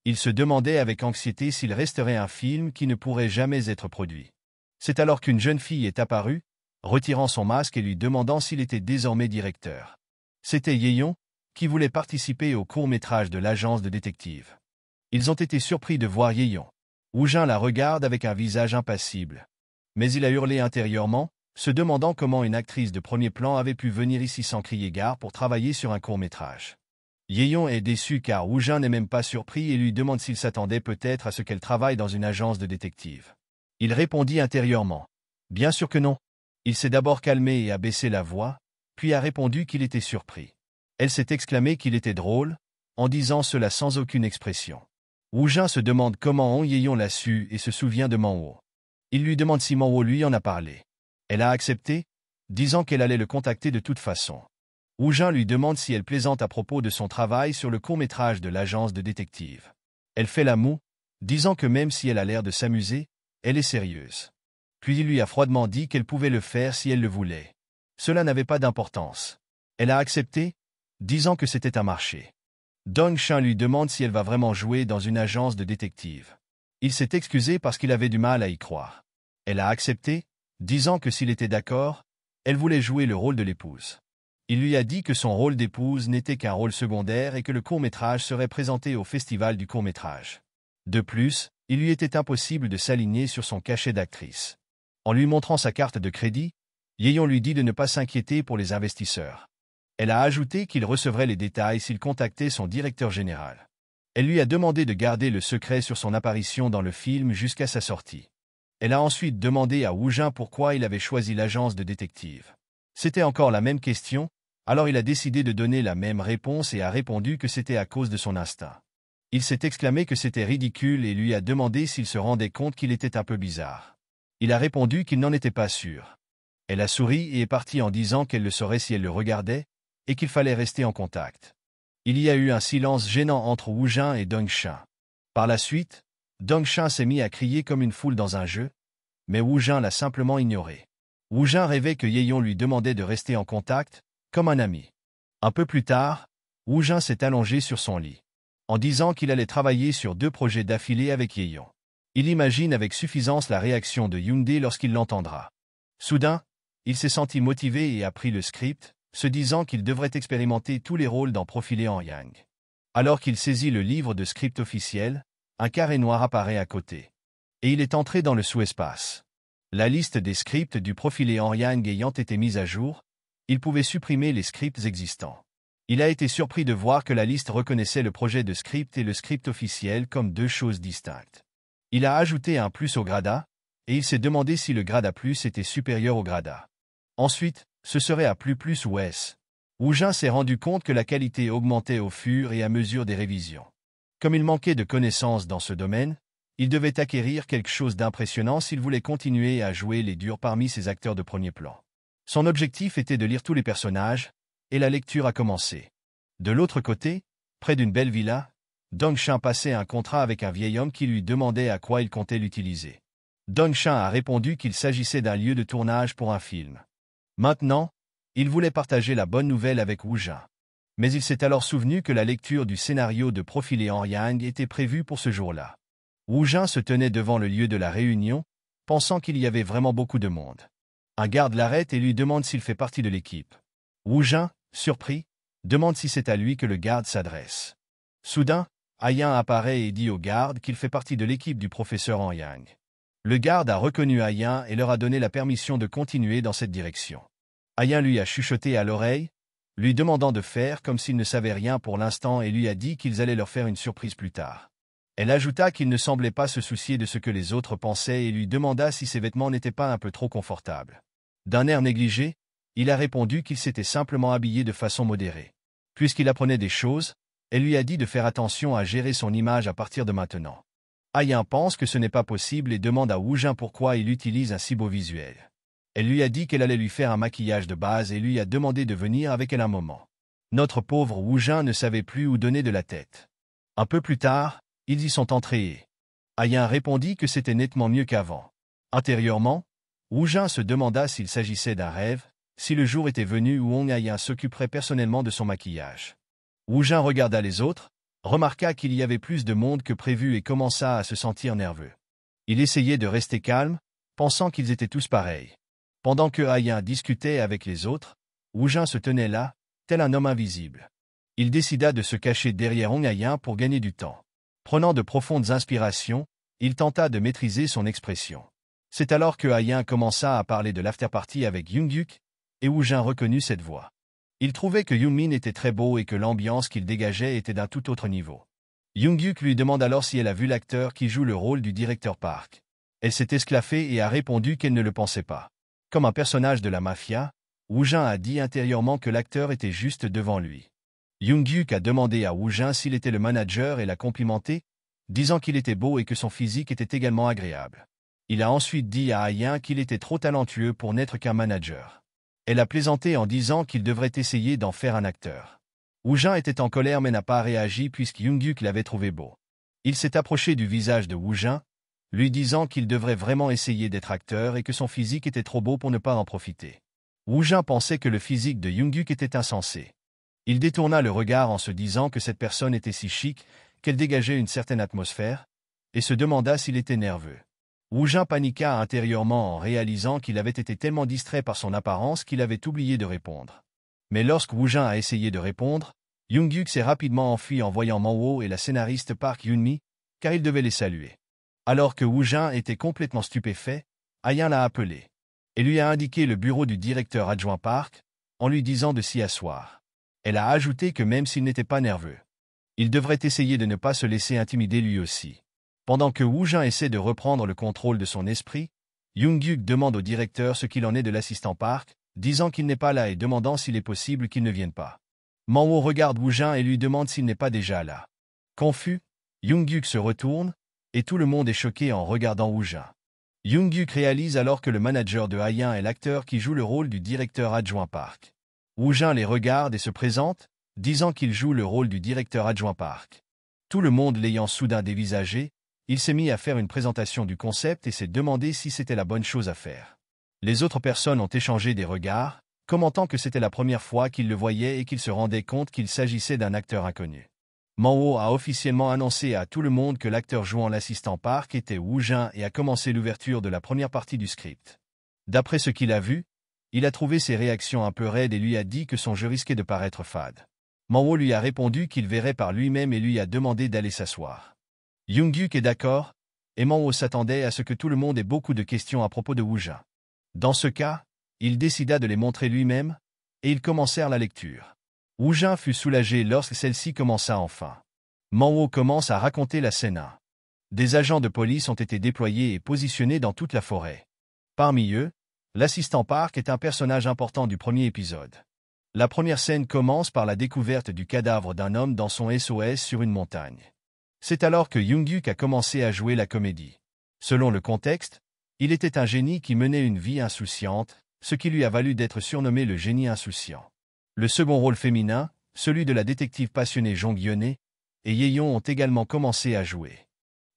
Il se demandait avec anxiété s'il resterait un film qui ne pourrait jamais être produit. C'est alors qu'une jeune fille est apparue, retirant son masque et lui demandant s'il était désormais directeur. C'était Yeon, qui voulait participer au court-métrage de l'agence de détectives. Ils ont été surpris de voir Yeon. Wu Jin la regarde avec un visage impassible. Mais il a hurlé intérieurement, se demandant comment une actrice de premier plan avait pu venir ici sans crier gare pour travailler sur un court-métrage. Yeon est déçu car Wu Jin n'est même pas surpris et lui demande s'il s'attendait peut-être à ce qu'elle travaille dans une agence de détectives. Il répondit intérieurement. Bien sûr que non. Il s'est d'abord calmé et a baissé la voix, puis a répondu qu'il était surpris. Elle s'est exclamé qu'il était drôle, en disant cela sans aucune expression. Wu Jin se demande comment Yeon l'a su et se souvient de Man-wo. Il lui demande si Man-wo lui en a parlé. Elle a accepté, disant qu'elle allait le contacter de toute façon. Wu Jin lui demande si elle plaisante à propos de son travail sur le court-métrage de l'agence de détectives. Elle fait la moue, disant que même si elle a l'air de s'amuser, elle est sérieuse. Puis il lui a froidement dit qu'elle pouvait le faire si elle le voulait. Cela n'avait pas d'importance. Elle a accepté, disant que c'était un marché. Dong Shan lui demande si elle va vraiment jouer dans une agence de détectives. Il s'est excusé parce qu'il avait du mal à y croire. Elle a accepté, disant que s'il était d'accord, elle voulait jouer le rôle de l'épouse. Il lui a dit que son rôle d'épouse n'était qu'un rôle secondaire et que le court-métrage serait présenté au festival du court-métrage. De plus, il lui était impossible de s'aligner sur son cachet d'actrice. En lui montrant sa carte de crédit, Yeon lui dit de ne pas s'inquiéter pour les investisseurs. Elle a ajouté qu'il recevrait les détails s'il contactait son directeur général. Elle lui a demandé de garder le secret sur son apparition dans le film jusqu'à sa sortie. Elle a ensuite demandé à Wu Jin pourquoi il avait choisi l'agence de détectives. C'était encore la même question, alors il a décidé de donner la même réponse et a répondu que c'était à cause de son instinct. Il s'est exclamé que c'était ridicule et lui a demandé s'il se rendait compte qu'il était un peu bizarre. Il a répondu qu'il n'en était pas sûr. Elle a souri et est partie en disant qu'elle le saurait si elle le regardait, et qu'il fallait rester en contact. Il y a eu un silence gênant entre Wu Jin et Dong Shan. Par la suite, Dong Shan s'est mis à crier comme une foule dans un jeu, mais Wu Jin l'a simplement ignoré. Wu Jin rêvait que Yeon lui demandait de rester en contact, comme un ami. Un peu plus tard, Wu Jin s'est allongé sur son lit, en disant qu'il allait travailler sur 2 projets d'affilée avec Yeon. Il imagine avec suffisance la réaction de Hyundai lorsqu'il l'entendra. Soudain, il s'est senti motivé et a pris le script, se disant qu'il devrait expérimenter tous les rôles dans Profilé en Yang. Alors qu'il saisit le livre de script officiel, un carré noir apparaît à côté. Et il est entré dans le sous-espace. La liste des scripts du Profilé en Yang ayant été mise à jour, il pouvait supprimer les scripts existants. Il a été surpris de voir que la liste reconnaissait le projet de script et le script officiel comme 2 choses distinctes. Il a ajouté un plus au grade A, et il s'est demandé si le grade A+ était supérieur au grade A. Ensuite, ce serait A++ ou S. Wu Jin s'est rendu compte que la qualité augmentait au fur et à mesure des révisions. Comme il manquait de connaissances dans ce domaine, il devait acquérir quelque chose d'impressionnant s'il voulait continuer à jouer les durs parmi ses acteurs de premier plan. Son objectif était de lire tous les personnages, et la lecture a commencé. De l'autre côté, près d'une belle villa, Dong Shan passait un contrat avec un vieil homme qui lui demandait à quoi il comptait l'utiliser. Dong Shan a répondu qu'il s'agissait d'un lieu de tournage pour un film. Maintenant, il voulait partager la bonne nouvelle avec Wu Jin. Mais il s'est alors souvenu que la lecture du scénario de Profilé en Yang était prévue pour ce jour-là. Wu Jin se tenait devant le lieu de la réunion, pensant qu'il y avait vraiment beaucoup de monde. Un garde l'arrête et lui demande s'il fait partie de l'équipe. Wu Jin, surpris, demande si c'est à lui que le garde s'adresse. Soudain, Ayan apparaît et dit au garde qu'il fait partie de l'équipe du professeur en Yang. Le garde a reconnu Ayan et leur a donné la permission de continuer dans cette direction. Ayan lui a chuchoté à l'oreille, lui demandant de faire comme s'il ne savait rien pour l'instant et lui a dit qu'ils allaient leur faire une surprise plus tard. Elle ajouta qu'il ne semblait pas se soucier de ce que les autres pensaient et lui demanda si ses vêtements n'étaient pas un peu trop confortables. D'un air négligé, il a répondu qu'il s'était simplement habillé de façon modérée. Puisqu'il apprenait des choses, elle lui a dit de faire attention à gérer son image à partir de maintenant. Ayan pense que ce n'est pas possible et demande à Wu Jin pourquoi il utilise un si beau visuel. Elle lui a dit qu'elle allait lui faire un maquillage de base et lui a demandé de venir avec elle un moment. Notre pauvre Wu Jin ne savait plus où donner de la tête. Un peu plus tard, ils y sont entrés et Ayan répondit que c'était nettement mieux qu'avant. Intérieurement, Wu Jin se demanda s'il s'agissait d'un rêve, si le jour était venu où Ayan s'occuperait personnellement de son maquillage. Wu Jin regarda les autres, remarqua qu'il y avait plus de monde que prévu et commença à se sentir nerveux. Il essayait de rester calme, pensant qu'ils étaient tous pareils. Pendant que Ayan discutait avec les autres, Wu Jin se tenait là, tel un homme invisible. Il décida de se cacher derrière Ayan pour gagner du temps. Prenant de profondes inspirations, il tenta de maîtriser son expression. C'est alors que Ayan commença à parler de l'afterparty avec Yoongguk, et Wu Jin reconnut cette voix. Il trouvait que Yoonmin était très beau et que l'ambiance qu'il dégageait était d'un tout autre niveau. Yoongguk lui demande alors si elle a vu l'acteur qui joue le rôle du directeur Park. Elle s'est esclaffée et a répondu qu'elle ne le pensait pas. Comme un personnage de la mafia, Wu Jin a dit intérieurement que l'acteur était juste devant lui. Yoongguk a demandé à Wu Jin s'il était le manager et l'a complimenté, disant qu'il était beau et que son physique était également agréable. Il a ensuite dit à Ayan qu'il était trop talentueux pour n'être qu'un manager. Elle a plaisanté en disant qu'il devrait essayer d'en faire un acteur. Wu Jin était en colère mais n'a pas réagi puisque Yoongguk l'avait trouvé beau. Il s'est approché du visage de Wu Jin, lui disant qu'il devrait vraiment essayer d'être acteur et que son physique était trop beau pour ne pas en profiter. Wu Jin pensait que le physique de Yoongguk était insensé. Il détourna le regard en se disant que cette personne était si chic, qu'elle dégageait une certaine atmosphère, et se demanda s'il était nerveux. Wu Jin paniqua intérieurement en réalisant qu'il avait été tellement distrait par son apparence qu'il avait oublié de répondre. Mais lorsque Wu Jin a essayé de répondre, Yoongguk s'est rapidement enfui en voyant Manwo et la scénariste Park Yoon-mi, car il devait les saluer. Alors que Wu Jin était complètement stupéfait, Ayan l'a appelé et lui a indiqué le bureau du directeur adjoint Park, en lui disant de s'y asseoir. Elle a ajouté que même s'il n'était pas nerveux, il devrait essayer de ne pas se laisser intimider lui aussi. Pendant que Wu Jin essaie de reprendre le contrôle de son esprit, Yoongguk demande au directeur ce qu'il en est de l'assistant Park, disant qu'il n'est pas là et demandant s'il est possible qu'il ne vienne pas. Manwo regarde Wu Jin et lui demande s'il n'est pas déjà là. Confus, Yoongguk se retourne, et tout le monde est choqué en regardant Wu Jin. Yoongguk réalise alors que le manager de Ayan est l'acteur qui joue le rôle du directeur adjoint Park. Wu Jin les regarde et se présente, disant qu'il joue le rôle du directeur adjoint Park. Tout le monde l'ayant soudain dévisagé, il s'est mis à faire une présentation du concept et s'est demandé si c'était la bonne chose à faire. Les autres personnes ont échangé des regards, commentant que c'était la première fois qu'ils le voyaient et qu'ils se rendaient compte qu'il s'agissait d'un acteur inconnu. Manwo a officiellement annoncé à tout le monde que l'acteur jouant l'assistant Park était Wu Jin et a commencé l'ouverture de la première partie du script. D'après ce qu'il a vu, il a trouvé ses réactions un peu raides et lui a dit que son jeu risquait de paraître fade. Manwo lui a répondu qu'il verrait par lui-même et lui a demandé d'aller s'asseoir. Yoongguk est d'accord, et Manwo s'attendait à ce que tout le monde ait beaucoup de questions à propos de Wu Jin. Dans ce cas, il décida de les montrer lui-même, et ils commencèrent la lecture. Wu Jin fut soulagé lorsque celle-ci commença enfin. Manwo commence à raconter la scène 1. Des agents de police ont été déployés et positionnés dans toute la forêt. Parmi eux, l'assistant Park est un personnage important du premier épisode. La première scène commence par la découverte du cadavre d'un homme dans son SOS sur une montagne. C'est alors que Yoongguk a commencé à jouer la comédie. Selon le contexte, il était un génie qui menait une vie insouciante, ce qui lui a valu d'être surnommé le génie insouciant. Le second rôle féminin, celui de la détective passionnée Jong Yeonhae, et Yeon ont également commencé à jouer.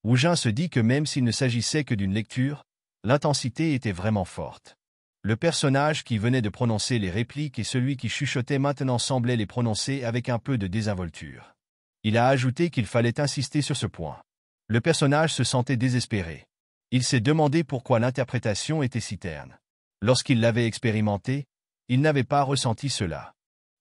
Wu Jin se dit que même s'il ne s'agissait que d'une lecture, l'intensité était vraiment forte. Le personnage qui venait de prononcer les répliques et celui qui chuchotait maintenant semblaient les prononcer avec un peu de désinvolture. Il a ajouté qu'il fallait insister sur ce point. Le personnage se sentait désespéré. Il s'est demandé pourquoi l'interprétation était si terne. Lorsqu'il l'avait expérimenté, il n'avait pas ressenti cela.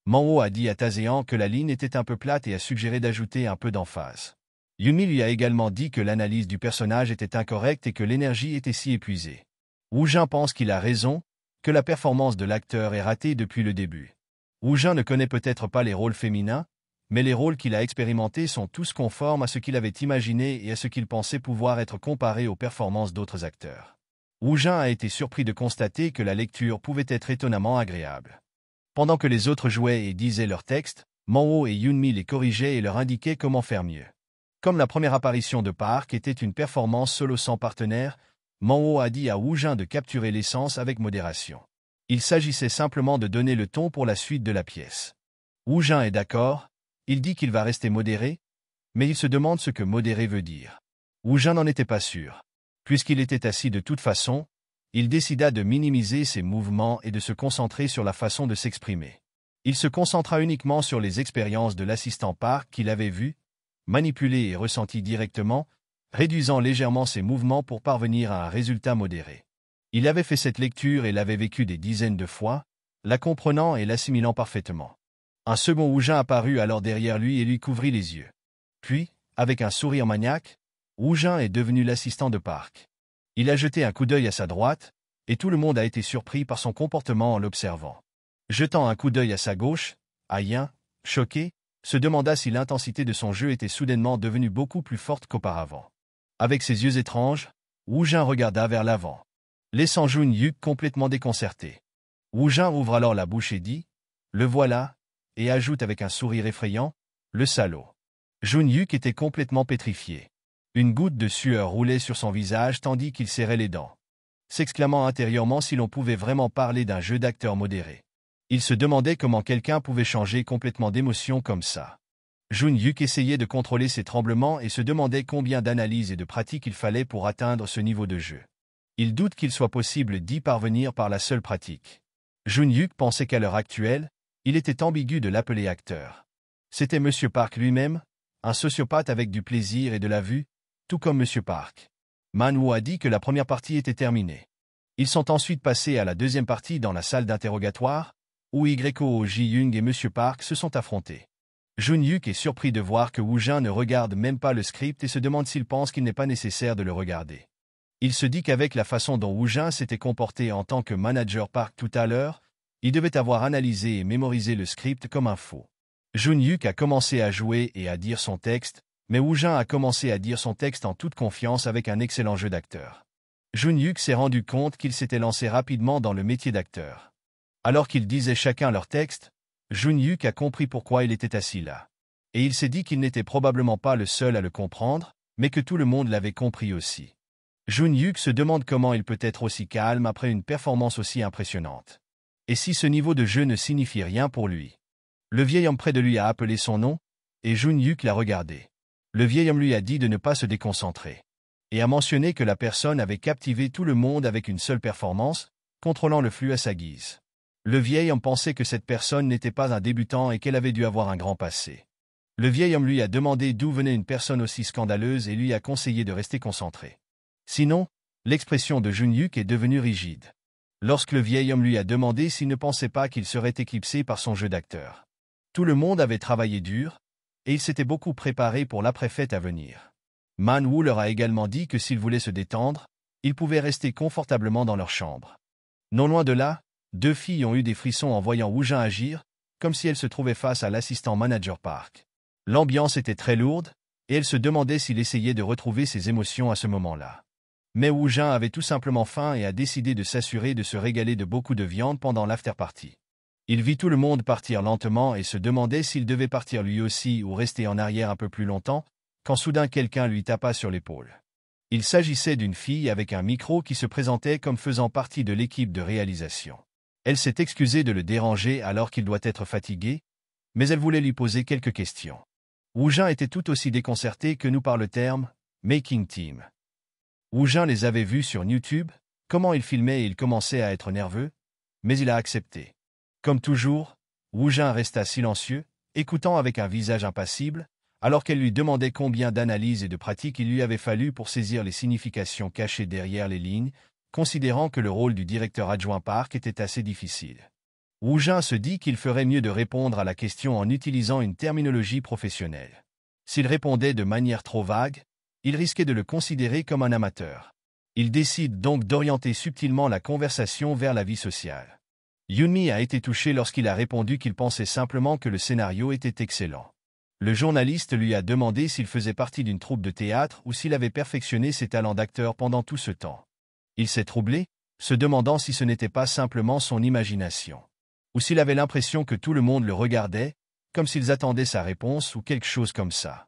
Manwo a dit à Tasean que la ligne était un peu plate et a suggéré d'ajouter un peu d'emphase. Yumi lui a également dit que l'analyse du personnage était incorrecte et que l'énergie était si épuisée. Wu Jin pense qu'il a raison, que la performance de l'acteur est ratée depuis le début. Wu Jin ne connaît peut-être pas les rôles féminins, mais les rôles qu'il a expérimentés sont tous conformes à ce qu'il avait imaginé et à ce qu'il pensait pouvoir être comparé aux performances d'autres acteurs. Wu Jin a été surpris de constater que la lecture pouvait être étonnamment agréable. Pendant que les autres jouaient et disaient leurs textes, Manwo et Yoonmi les corrigeaient et leur indiquaient comment faire mieux. Comme la première apparition de Park était une performance solo sans partenaire, Manwoo a dit à Woo Jin de capturer l'essence avec modération. Il s'agissait simplement de donner le ton pour la suite de la pièce. Woo Jin est d'accord, il dit qu'il va rester modéré, mais il se demande ce que modéré veut dire. Woo Jin n'en était pas sûr. Puisqu'il était assis de toute façon, il décida de minimiser ses mouvements et de se concentrer sur la façon de s'exprimer. Il se concentra uniquement sur les expériences de l'assistant Park qu'il avait vu, manipulé et ressenti directement, réduisant légèrement ses mouvements pour parvenir à un résultat modéré. Il avait fait cette lecture et l'avait vécue des dizaines de fois, la comprenant et l'assimilant parfaitement. Un second Woo Jin apparut alors derrière lui et lui couvrit les yeux. Puis, avec un sourire maniaque, Woo Jin est devenu l'assistant de Park. Il a jeté un coup d'œil à sa droite, et tout le monde a été surpris par son comportement en l'observant. Jetant un coup d'œil à sa gauche, Ayen, choqué, se demanda si l'intensité de son jeu était soudainement devenue beaucoup plus forte qu'auparavant. Avec ses yeux étranges, Woo Jin regarda vers l'avant, laissant Jun Hyuk complètement déconcerté. Woo Jin ouvre alors la bouche et dit « Le voilà », et ajoute avec un sourire effrayant « Le salaud ». Jun Hyuk était complètement pétrifié. Une goutte de sueur roulait sur son visage tandis qu'il serrait les dents, s'exclamant intérieurement si l'on pouvait vraiment parler d'un jeu d'acteur modéré. Il se demandait comment quelqu'un pouvait changer complètement d'émotion comme ça. Jun Hyuk essayait de contrôler ses tremblements et se demandait combien d'analyses et de pratiques il fallait pour atteindre ce niveau de jeu. Il doute qu'il soit possible d'y parvenir par la seule pratique. Jun Hyuk pensait qu'à l'heure actuelle, il était ambigu de l'appeler acteur. C'était M. Park lui-même, un sociopathe avec du plaisir et de la vue, tout comme M. Park. Manwoo a dit que la première partie était terminée. Ils sont ensuite passés à la deuxième partie dans la salle d'interrogatoire, où Yeo Ji-young et M. Park se sont affrontés. Jun Hyuk est surpris de voir que Woo Jin ne regarde même pas le script et se demande s'il pense qu'il n'est pas nécessaire de le regarder. Il se dit qu'avec la façon dont Woo Jin s'était comporté en tant que manager Park tout à l'heure, il devait avoir analysé et mémorisé le script comme un faux. Jun Hyuk a commencé à jouer et à dire son texte, mais Woo Jin a commencé à dire son texte en toute confiance avec un excellent jeu d'acteur. Jun Hyuk s'est rendu compte qu'il s'était lancé rapidement dans le métier d'acteur. Alors qu'ils disaient chacun leur texte, Jun Hyuk a compris pourquoi il était assis là. Et il s'est dit qu'il n'était probablement pas le seul à le comprendre, mais que tout le monde l'avait compris aussi. Jun Hyuk se demande comment il peut être aussi calme après une performance aussi impressionnante. Et si ce niveau de jeu ne signifie rien pour lui? Le vieil homme près de lui a appelé son nom, et Jun Hyuk l'a regardé. Le vieil homme lui a dit de ne pas se déconcentrer. Et a mentionné que la personne avait captivé tout le monde avec une seule performance, contrôlant le flux à sa guise. Le vieil homme pensait que cette personne n'était pas un débutant et qu'elle avait dû avoir un grand passé. Le vieil homme lui a demandé d'où venait une personne aussi scandaleuse et lui a conseillé de rester concentré. Sinon, l'expression de Jun Hyuk est devenue rigide. Lorsque le vieil homme lui a demandé s'il ne pensait pas qu'il serait éclipsé par son jeu d'acteur. Tout le monde avait travaillé dur, et il s'était beaucoup préparé pour l'après-fête à venir. Manwoo leur a également dit que s'ils voulaient se détendre, ils pouvaient rester confortablement dans leur chambre. Non loin de là, deux filles ont eu des frissons en voyant Woo Jin agir, comme si elles se trouvaient face à l'assistant manager Park. L'ambiance était très lourde, et elles se demandaient s'il essayait de retrouver ses émotions à ce moment-là. Mais Woo Jin avait tout simplement faim et a décidé de s'assurer de se régaler de beaucoup de viande pendant l'after-party. Il vit tout le monde partir lentement et se demandait s'il devait partir lui aussi ou rester en arrière un peu plus longtemps, quand soudain quelqu'un lui tapa sur l'épaule. Il s'agissait d'une fille avec un micro qui se présentait comme faisant partie de l'équipe de réalisation. Elle s'est excusée de le déranger alors qu'il doit être fatigué, mais elle voulait lui poser quelques questions. Woo Jin était tout aussi déconcerté que nous par le terme « making team ». Woo Jin les avait vus sur YouTube, comment il filmait et il commençait à être nerveux, mais il a accepté. Comme toujours, Woo Jin resta silencieux, écoutant avec un visage impassible, alors qu'elle lui demandait combien d'analyses et de pratiques il lui avait fallu pour saisir les significations cachées derrière les lignes, considérant que le rôle du directeur adjoint Park était assez difficile. Woo Jin se dit qu'il ferait mieux de répondre à la question en utilisant une terminologie professionnelle. S'il répondait de manière trop vague, il risquait de le considérer comme un amateur. Il décide donc d'orienter subtilement la conversation vers la vie sociale. Yoonmi a été touché lorsqu'il a répondu qu'il pensait simplement que le scénario était excellent. Le journaliste lui a demandé s'il faisait partie d'une troupe de théâtre ou s'il avait perfectionné ses talents d'acteur pendant tout ce temps. Il s'est troublé, se demandant si ce n'était pas simplement son imagination. Ou s'il avait l'impression que tout le monde le regardait, comme s'ils attendaient sa réponse ou quelque chose comme ça.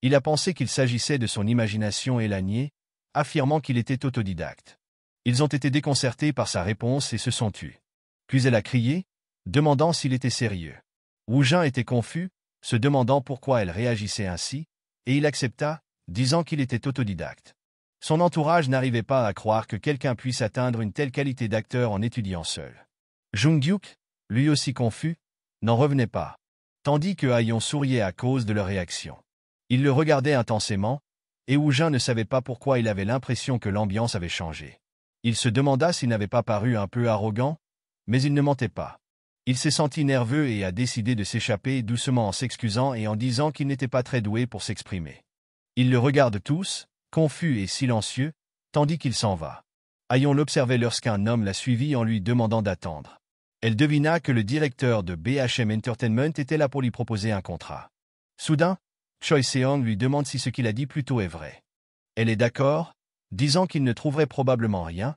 Il a pensé qu'il s'agissait de son imagination et l'a nié, affirmant qu'il était autodidacte. Ils ont été déconcertés par sa réponse et se sont tus. Puis elle a crié, demandant s'il était sérieux. Wu Jin était confus, se demandant pourquoi elle réagissait ainsi, et il accepta, disant qu'il était autodidacte. Son entourage n'arrivait pas à croire que quelqu'un puisse atteindre une telle qualité d'acteur en étudiant seul. Jung Hyuk, lui aussi confus, n'en revenait pas, tandis que Hayon souriait à cause de leur réaction. Il le regardait intensément, et Wu Jin ne savait pas pourquoi il avait l'impression que l'ambiance avait changé. Il se demanda s'il n'avait pas paru un peu arrogant, mais il ne mentait pas. Il s'est senti nerveux et a décidé de s'échapper doucement en s'excusant et en disant qu'il n'était pas très doué pour s'exprimer. Ils le regardent tous, confus et silencieux, tandis qu'il s'en va. Hayon l'observait lorsqu'un homme l'a suivi en lui demandant d'attendre. Elle devina que le directeur de BHM Entertainment était là pour lui proposer un contrat. Soudain, Choi Seong lui demande si ce qu'il a dit plus tôt est vrai. Elle est d'accord, disant qu'il ne trouverait probablement rien,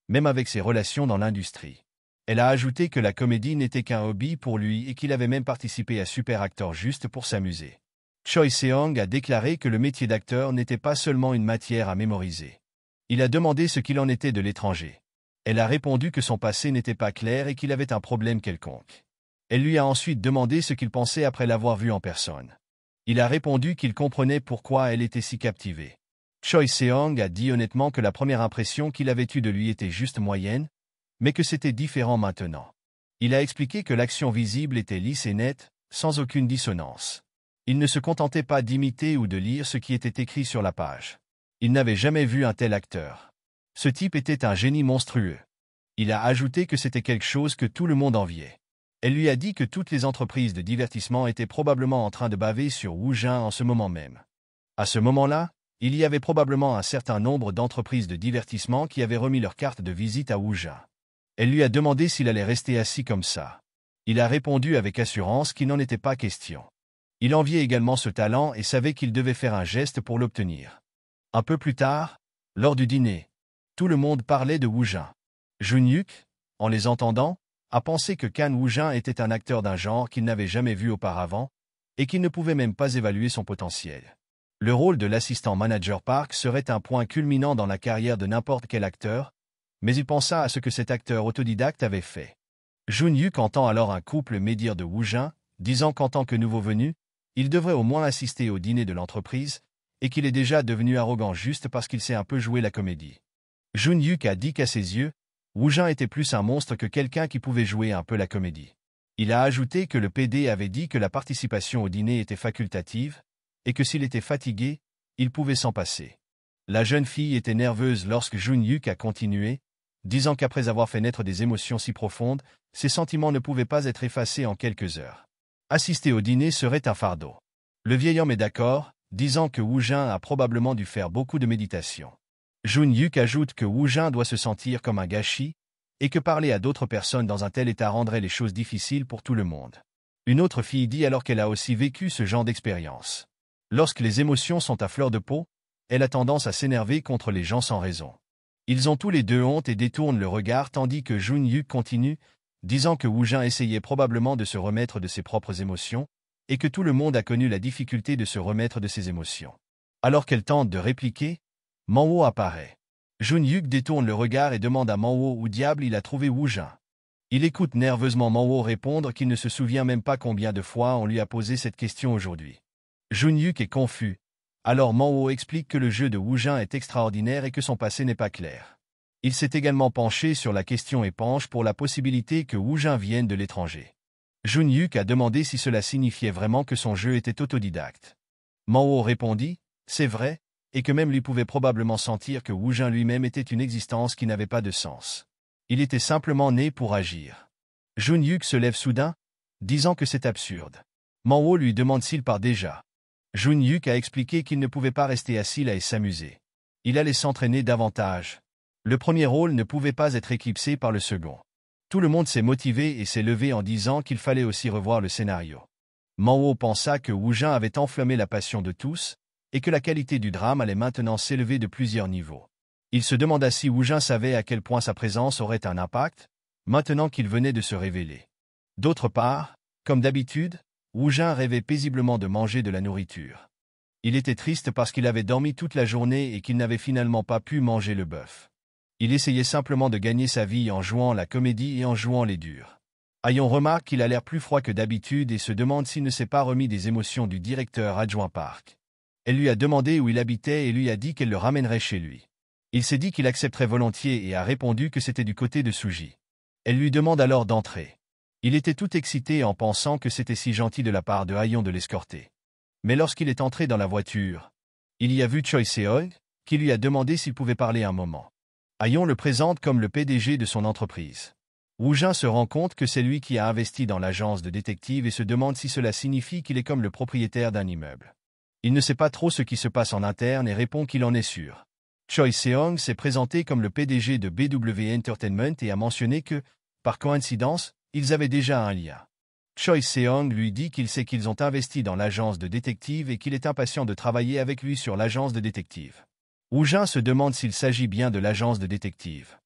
même avec ses relations dans l'industrie. Elle a ajouté que la comédie n'était qu'un hobby pour lui et qu'il avait même participé à Super Actor juste pour s'amuser. Choi Seong a déclaré que le métier d'acteur n'était pas seulement une matière à mémoriser. Il a demandé ce qu'il en était de l'étranger. Elle a répondu que son passé n'était pas clair et qu'il avait un problème quelconque. Elle lui a ensuite demandé ce qu'il pensait après l'avoir vu en personne. Il a répondu qu'il comprenait pourquoi elle était si captivée. Choi Seong a dit honnêtement que la première impression qu'il avait eue de lui était juste moyenne, mais que c'était différent maintenant. Il a expliqué que l'action visible était lisse et nette, sans aucune dissonance. Il ne se contentait pas d'imiter ou de lire ce qui était écrit sur la page. Il n'avait jamais vu un tel acteur. Ce type était un génie monstrueux. Il a ajouté que c'était quelque chose que tout le monde enviait. Elle lui a dit que toutes les entreprises de divertissement étaient probablement en train de baver sur Wu Jin en ce moment même. À ce moment-là, il y avait probablement un certain nombre d'entreprises de divertissement qui avaient remis leur carte de visite à Wu Jin. Elle lui a demandé s'il allait rester assis comme ça. Il a répondu avec assurance qu'il n'en était pas question. Il enviait également ce talent et savait qu'il devait faire un geste pour l'obtenir. Un peu plus tard, lors du dîner, tout le monde parlait de Wu Jin. Jun Hyuk, en les entendant, a pensé que Kan Wu Jin était un acteur d'un genre qu'il n'avait jamais vu auparavant, et qu'il ne pouvait même pas évaluer son potentiel. Le rôle de l'assistant manager Park serait un point culminant dans la carrière de n'importe quel acteur, mais il pensa à ce que cet acteur autodidacte avait fait. Jun Hyuk entend alors un couple médire de Wu Jin, disant qu'en tant que nouveau venu, il devrait au moins assister au dîner de l'entreprise, et qu'il est déjà devenu arrogant juste parce qu'il sait un peu jouer la comédie. Jun Hyuk a dit qu'à ses yeux, Wu Jin était plus un monstre que quelqu'un qui pouvait jouer un peu la comédie. Il a ajouté que le PD avait dit que la participation au dîner était facultative, et que s'il était fatigué, il pouvait s'en passer. La jeune fille était nerveuse lorsque Jun Hyuk a continué, disant qu'après avoir fait naître des émotions si profondes, ses sentiments ne pouvaient pas être effacés en quelques heures. Assister au dîner serait un fardeau. Le vieil homme est d'accord, disant que Wu Jin a probablement dû faire beaucoup de méditation. Jun Hyuk ajoute que Wu Jin doit se sentir comme un gâchis, et que parler à d'autres personnes dans un tel état rendrait les choses difficiles pour tout le monde. Une autre fille dit alors qu'elle a aussi vécu ce genre d'expérience. Lorsque les émotions sont à fleur de peau, elle a tendance à s'énerver contre les gens sans raison. Ils ont tous les deux honte et détournent le regard tandis que Jun Hyuk continue, disant que Wu Jin essayait probablement de se remettre de ses propres émotions, et que tout le monde a connu la difficulté de se remettre de ses émotions. Alors qu'elle tente de répliquer, Manwo apparaît. Jun Hyuk détourne le regard et demande à Manwo où diable il a trouvé Wu Jin. Il écoute nerveusement Manwo répondre qu'il ne se souvient même pas combien de fois on lui a posé cette question aujourd'hui. Jun Hyuk est confus. Alors Manwo explique que le jeu de Wu Jin est extraordinaire et que son passé n'est pas clair. Il s'est également penché sur la question et penche pour la possibilité que Wu Jin vienne de l'étranger. Jun Hyuk a demandé si cela signifiait vraiment que son jeu était autodidacte. Manwo répondit, c'est vrai, et que même lui pouvait probablement sentir que Wu Jin lui-même était une existence qui n'avait pas de sens. Il était simplement né pour agir. Jun Hyuk se lève soudain, disant que c'est absurde. Manwo lui demande s'il part déjà. Jun Hyuk a expliqué qu'il ne pouvait pas rester assis là et s'amuser. Il allait s'entraîner davantage. Le premier rôle ne pouvait pas être éclipsé par le second. Tout le monde s'est motivé et s'est levé en disant qu'il fallait aussi revoir le scénario. Manwo pensa que Wu Jin avait enflammé la passion de tous, et que la qualité du drame allait maintenant s'élever de plusieurs niveaux. Il se demanda si Wu Jin savait à quel point sa présence aurait un impact, maintenant qu'il venait de se révéler. D'autre part, comme d'habitude, Wu Jin rêvait paisiblement de manger de la nourriture. Il était triste parce qu'il avait dormi toute la journée et qu'il n'avait finalement pas pu manger le bœuf. Il essayait simplement de gagner sa vie en jouant la comédie et en jouant les durs. Ayon remarque qu'il a l'air plus froid que d'habitude et se demande s'il ne s'est pas remis des émotions du directeur adjoint Park. Elle lui a demandé où il habitait et lui a dit qu'elle le ramènerait chez lui. Il s'est dit qu'il accepterait volontiers et a répondu que c'était du côté de Suji. Elle lui demande alors d'entrer. Il était tout excité en pensant que c'était si gentil de la part de Ayon de l'escorter. Mais lorsqu'il est entré dans la voiture, il y a vu Choi Se-ong, qui lui a demandé s'il pouvait parler un moment. Ayon le présente comme le PDG de son entreprise. Woo-jin se rend compte que c'est lui qui a investi dans l'agence de détective et se demande si cela signifie qu'il est comme le propriétaire d'un immeuble. Il ne sait pas trop ce qui se passe en interne et répond qu'il en est sûr. Choi Se-ong s'est présenté comme le PDG de BW Entertainment et a mentionné que, par coïncidence, ils avaient déjà un lien. Choi Se-ong lui dit qu'il sait qu'ils ont investi dans l'agence de détective et qu'il est impatient de travailler avec lui sur l'agence de détective. Woo-jin se demande s'il s'agit bien de l'agence de détective.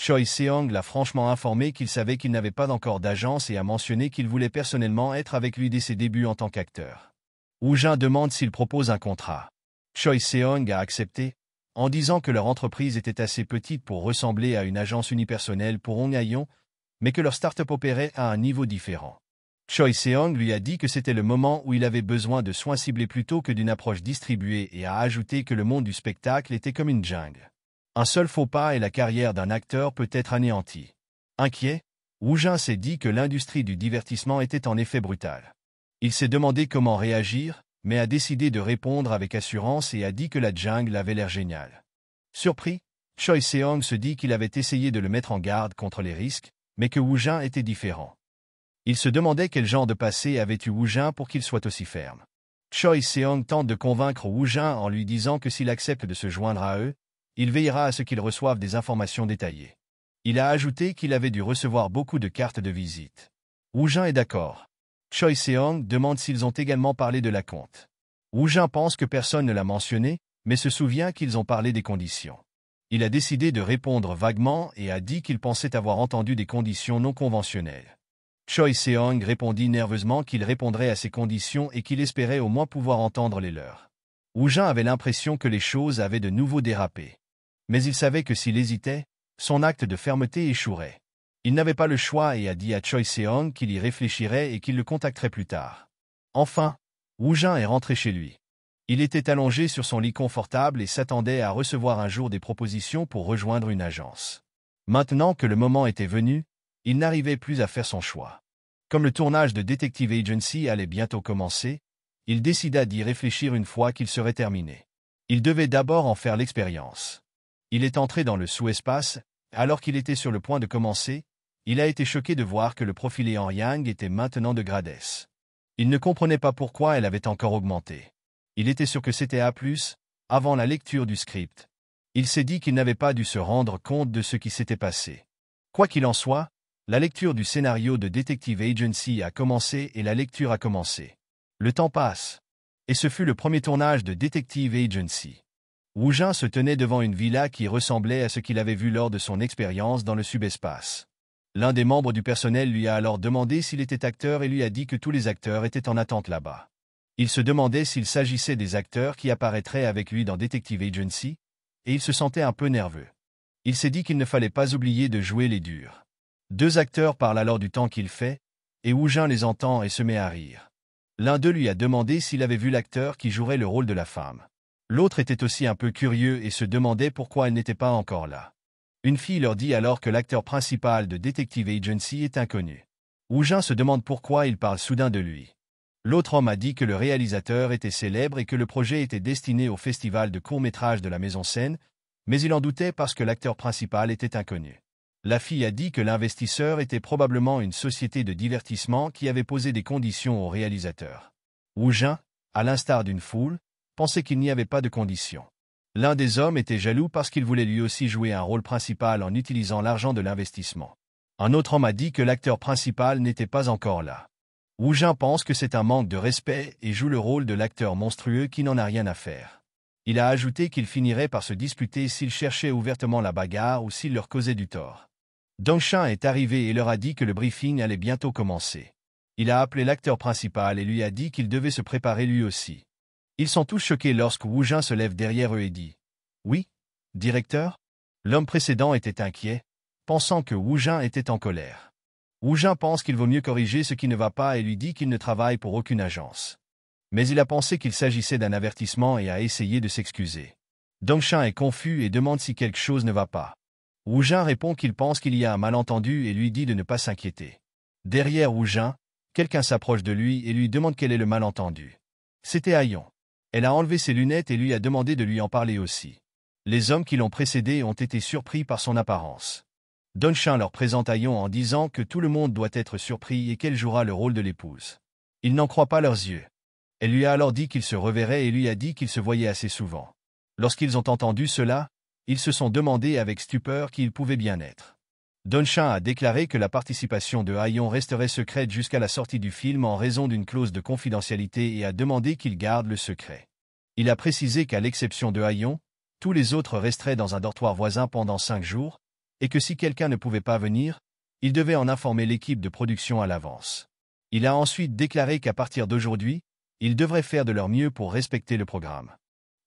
Choi Se-ong l'a franchement informé qu'il savait qu'il n'avait pas encore d'agence et a mentionné qu'il voulait personnellement être avec lui dès ses débuts en tant qu'acteur. Woo-jin demande s'il propose un contrat. Choi Se-ong a accepté, en disant que leur entreprise était assez petite pour ressembler à une agence unipersonnelle pour Hong Ayon, mais que leur start-up opérait à un niveau différent. Choi Se-ong lui a dit que c'était le moment où il avait besoin de soins ciblés plutôt que d'une approche distribuée et a ajouté que le monde du spectacle était comme une jungle. Un seul faux pas et la carrière d'un acteur peut être anéantie. Inquiet, Woo-jin s'est dit que l'industrie du divertissement était en effet brutale. Il s'est demandé comment réagir, mais a décidé de répondre avec assurance et a dit que la jungle avait l'air géniale. Surpris, Choi Se-ong se dit qu'il avait essayé de le mettre en garde contre les risques, mais que Woo-jin était différent. Il se demandait quel genre de passé avait eu Woo-jin pour qu'il soit aussi ferme. Choi Se-ong tente de convaincre Woo-jin en lui disant que s'il accepte de se joindre à eux, il veillera à ce qu'ils reçoivent des informations détaillées. Il a ajouté qu'il avait dû recevoir beaucoup de cartes de visite. Woo-jin est d'accord. Choi Se-ong demande s'ils ont également parlé de la compte. Woo-jin pense que personne ne l'a mentionné, mais se souvient qu'ils ont parlé des conditions. Il a décidé de répondre vaguement et a dit qu'il pensait avoir entendu des conditions non conventionnelles. Choi Se-ong répondit nerveusement qu'il répondrait à ces conditions et qu'il espérait au moins pouvoir entendre les leurs. Woo-jin avait l'impression que les choses avaient de nouveau dérapé. Mais il savait que s'il hésitait, son acte de fermeté échouerait. Il n'avait pas le choix et a dit à Choi Se-ong qu'il y réfléchirait et qu'il le contacterait plus tard. Enfin, Woo-jin est rentré chez lui. Il était allongé sur son lit confortable et s'attendait à recevoir un jour des propositions pour rejoindre une agence. Maintenant que le moment était venu, il n'arrivait plus à faire son choix. Comme le tournage de Detective Agency allait bientôt commencer, il décida d'y réfléchir une fois qu'il serait terminé. Il devait d'abord en faire l'expérience. Il est entré dans le sous-espace, alors qu'il était sur le point de commencer, il a été choqué de voir que le profilé en Yang était maintenant de grade S. Il ne comprenait pas pourquoi elle avait encore augmenté. Il était sûr que c'était A+, avant la lecture du script. Il s'est dit qu'il n'avait pas dû se rendre compte de ce qui s'était passé. Quoi qu'il en soit, la lecture du scénario de Detective Agency a commencé et la lecture a commencé. Le temps passe. Et ce fut le premier tournage de Detective Agency. Woo-jin se tenait devant une villa qui ressemblait à ce qu'il avait vu lors de son expérience dans le subespace. L'un des membres du personnel lui a alors demandé s'il était acteur et lui a dit que tous les acteurs étaient en attente là-bas. Il se demandait s'il s'agissait des acteurs qui apparaîtraient avec lui dans Detective Agency, et il se sentait un peu nerveux. Il s'est dit qu'il ne fallait pas oublier de jouer les durs. Deux acteurs parlent alors du temps qu'il fait, et Woo-jin les entend et se met à rire. L'un d'eux lui a demandé s'il avait vu l'acteur qui jouerait le rôle de la femme. L'autre était aussi un peu curieux et se demandait pourquoi elle n'était pas encore là. Une fille leur dit alors que l'acteur principal de Detective Agency est inconnu. Woo-jin se demande pourquoi il parle soudain de lui. L'autre homme a dit que le réalisateur était célèbre et que le projet était destiné au festival de court-métrage de la Maison Seine, mais il en doutait parce que l'acteur principal était inconnu. La fille a dit que l'investisseur était probablement une société de divertissement qui avait posé des conditions au réalisateur. Woo-jin, à l'instar d'une foule, pensait qu'il n'y avait pas de conditions. L'un des hommes était jaloux parce qu'il voulait lui aussi jouer un rôle principal en utilisant l'argent de l'investissement. Un autre homme a dit que l'acteur principal n'était pas encore là. Woo-jin pense que c'est un manque de respect et joue le rôle de l'acteur monstrueux qui n'en a rien à faire. Il a ajouté qu'il finirait par se disputer s'il cherchait ouvertement la bagarre ou s'il leur causait du tort. Dong-shin est arrivé et leur a dit que le briefing allait bientôt commencer. Il a appelé l'acteur principal et lui a dit qu'il devait se préparer lui aussi. Ils sont tous choqués lorsque Wu Jin se lève derrière eux et dit « Oui, directeur ?» L'homme précédent était inquiet, pensant que Wu Jin était en colère. Wu Jin pense qu'il vaut mieux corriger ce qui ne va pas et lui dit qu'il ne travaille pour aucune agence. Mais il a pensé qu'il s'agissait d'un avertissement et a essayé de s'excuser. Dongshin est confus et demande si quelque chose ne va pas. Wu Jin répond qu'il pense qu'il y a un malentendu et lui dit de ne pas s'inquiéter. Derrière Wu Jin, quelqu'un s'approche de lui et lui demande quel est le malentendu. C'était Aion. Elle a enlevé ses lunettes et lui a demandé de lui en parler aussi. Les hommes qui l'ont précédé ont été surpris par son apparence. Dongshin leur présente Aion en disant que tout le monde doit être surpris et qu'elle jouera le rôle de l'épouse. Ils n'en croient pas leurs yeux. Elle lui a alors dit qu'il se reverrait et lui a dit qu'il se voyait assez souvent. Lorsqu'ils ont entendu cela, ils se sont demandé avec stupeur qui il pouvait bien être. Dongshin a déclaré que la participation de Aion resterait secrète jusqu'à la sortie du film en raison d'une clause de confidentialité et a demandé qu'il garde le secret. Il a précisé qu'à l'exception de Aion, tous les autres resteraient dans un dortoir voisin pendant 5 jours, et que si quelqu'un ne pouvait pas venir, il devait en informer l'équipe de production à l'avance. Il a ensuite déclaré qu'à partir d'aujourd'hui, ils devraient faire de leur mieux pour respecter le programme.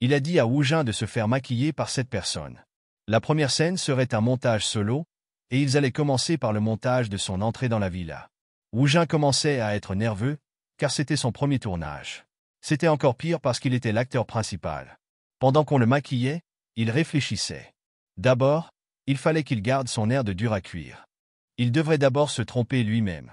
Il a dit à Wu Jin de se faire maquiller par cette personne. La première scène serait un montage solo, et ils allaient commencer par le montage de son entrée dans la villa. Wu Jin commençait à être nerveux, car c'était son premier tournage. C'était encore pire parce qu'il était l'acteur principal. Pendant qu'on le maquillait, il réfléchissait. D'abord, il fallait qu'il garde son air de dur à cuire. Il devrait d'abord se tromper lui-même.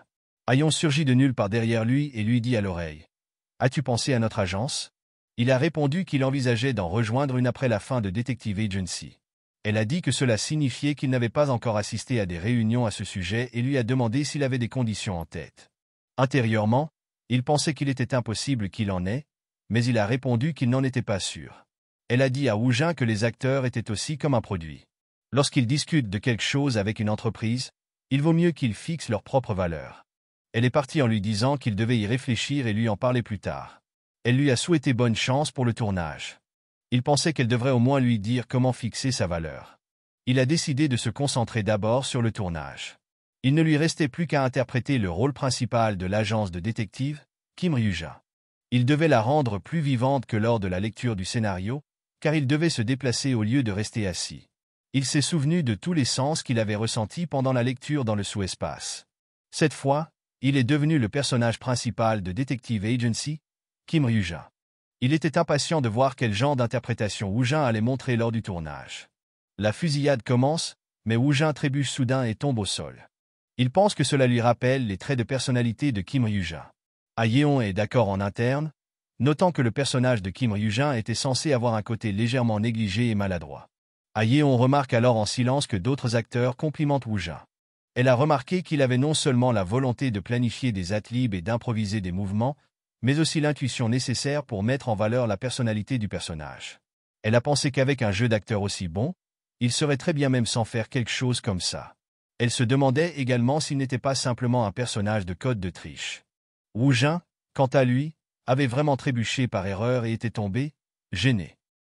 Aion surgit de nulle part derrière lui et lui dit à l'oreille. « As-tu pensé à notre agence ?» Il a répondu qu'il envisageait d'en rejoindre une après la fin de Detective Agency. Elle a dit que cela signifiait qu'il n'avait pas encore assisté à des réunions à ce sujet et lui a demandé s'il avait des conditions en tête. Intérieurement, il pensait qu'il était impossible qu'il en ait, mais il a répondu qu'il n'en était pas sûr. Elle a dit à Wu Jin que les acteurs étaient aussi comme un produit. Lorsqu'ils discutent de quelque chose avec une entreprise, il vaut mieux qu'ils fixent leurs propres valeurs. Elle est partie en lui disant qu'il devait y réfléchir et lui en parler plus tard. Elle lui a souhaité bonne chance pour le tournage. Il pensait qu'elle devrait au moins lui dire comment fixer sa valeur. Il a décidé de se concentrer d'abord sur le tournage. Il ne lui restait plus qu'à interpréter le rôle principal de l'agence de détective, Kim Ryu-ja. Il devait la rendre plus vivante que lors de la lecture du scénario, car il devait se déplacer au lieu de rester assis. Il s'est souvenu de tous les sens qu'il avait ressentis pendant la lecture dans le sous-espace. Cette fois, il est devenu le personnage principal de Detective Agency, Kim Ryu-ja. Il était impatient de voir quel genre d'interprétation Wu Jin allait montrer lors du tournage. La fusillade commence, mais Wu Jin trébuche soudain et tombe au sol. Il pense que cela lui rappelle les traits de personnalité de Kim Ryu-ja. Aion est d'accord en interne, notant que le personnage de Kim Ryu-jin était censé avoir un côté légèrement négligé et maladroit. Aion remarque alors en silence que d'autres acteurs complimentent Wu Jin. Elle a remarqué qu'il avait non seulement la volonté de planifier des adlibs et d'improviser des mouvements, mais aussi l'intuition nécessaire pour mettre en valeur la personnalité du personnage. Elle a pensé qu'avec un jeu d'acteur aussi bon, il serait très bien même sans faire quelque chose comme ça. Elle se demandait également s'il n'était pas simplement un personnage de code de triche. Wu Jin, quant à lui, avait vraiment trébuché par erreur et était tombé, gêné.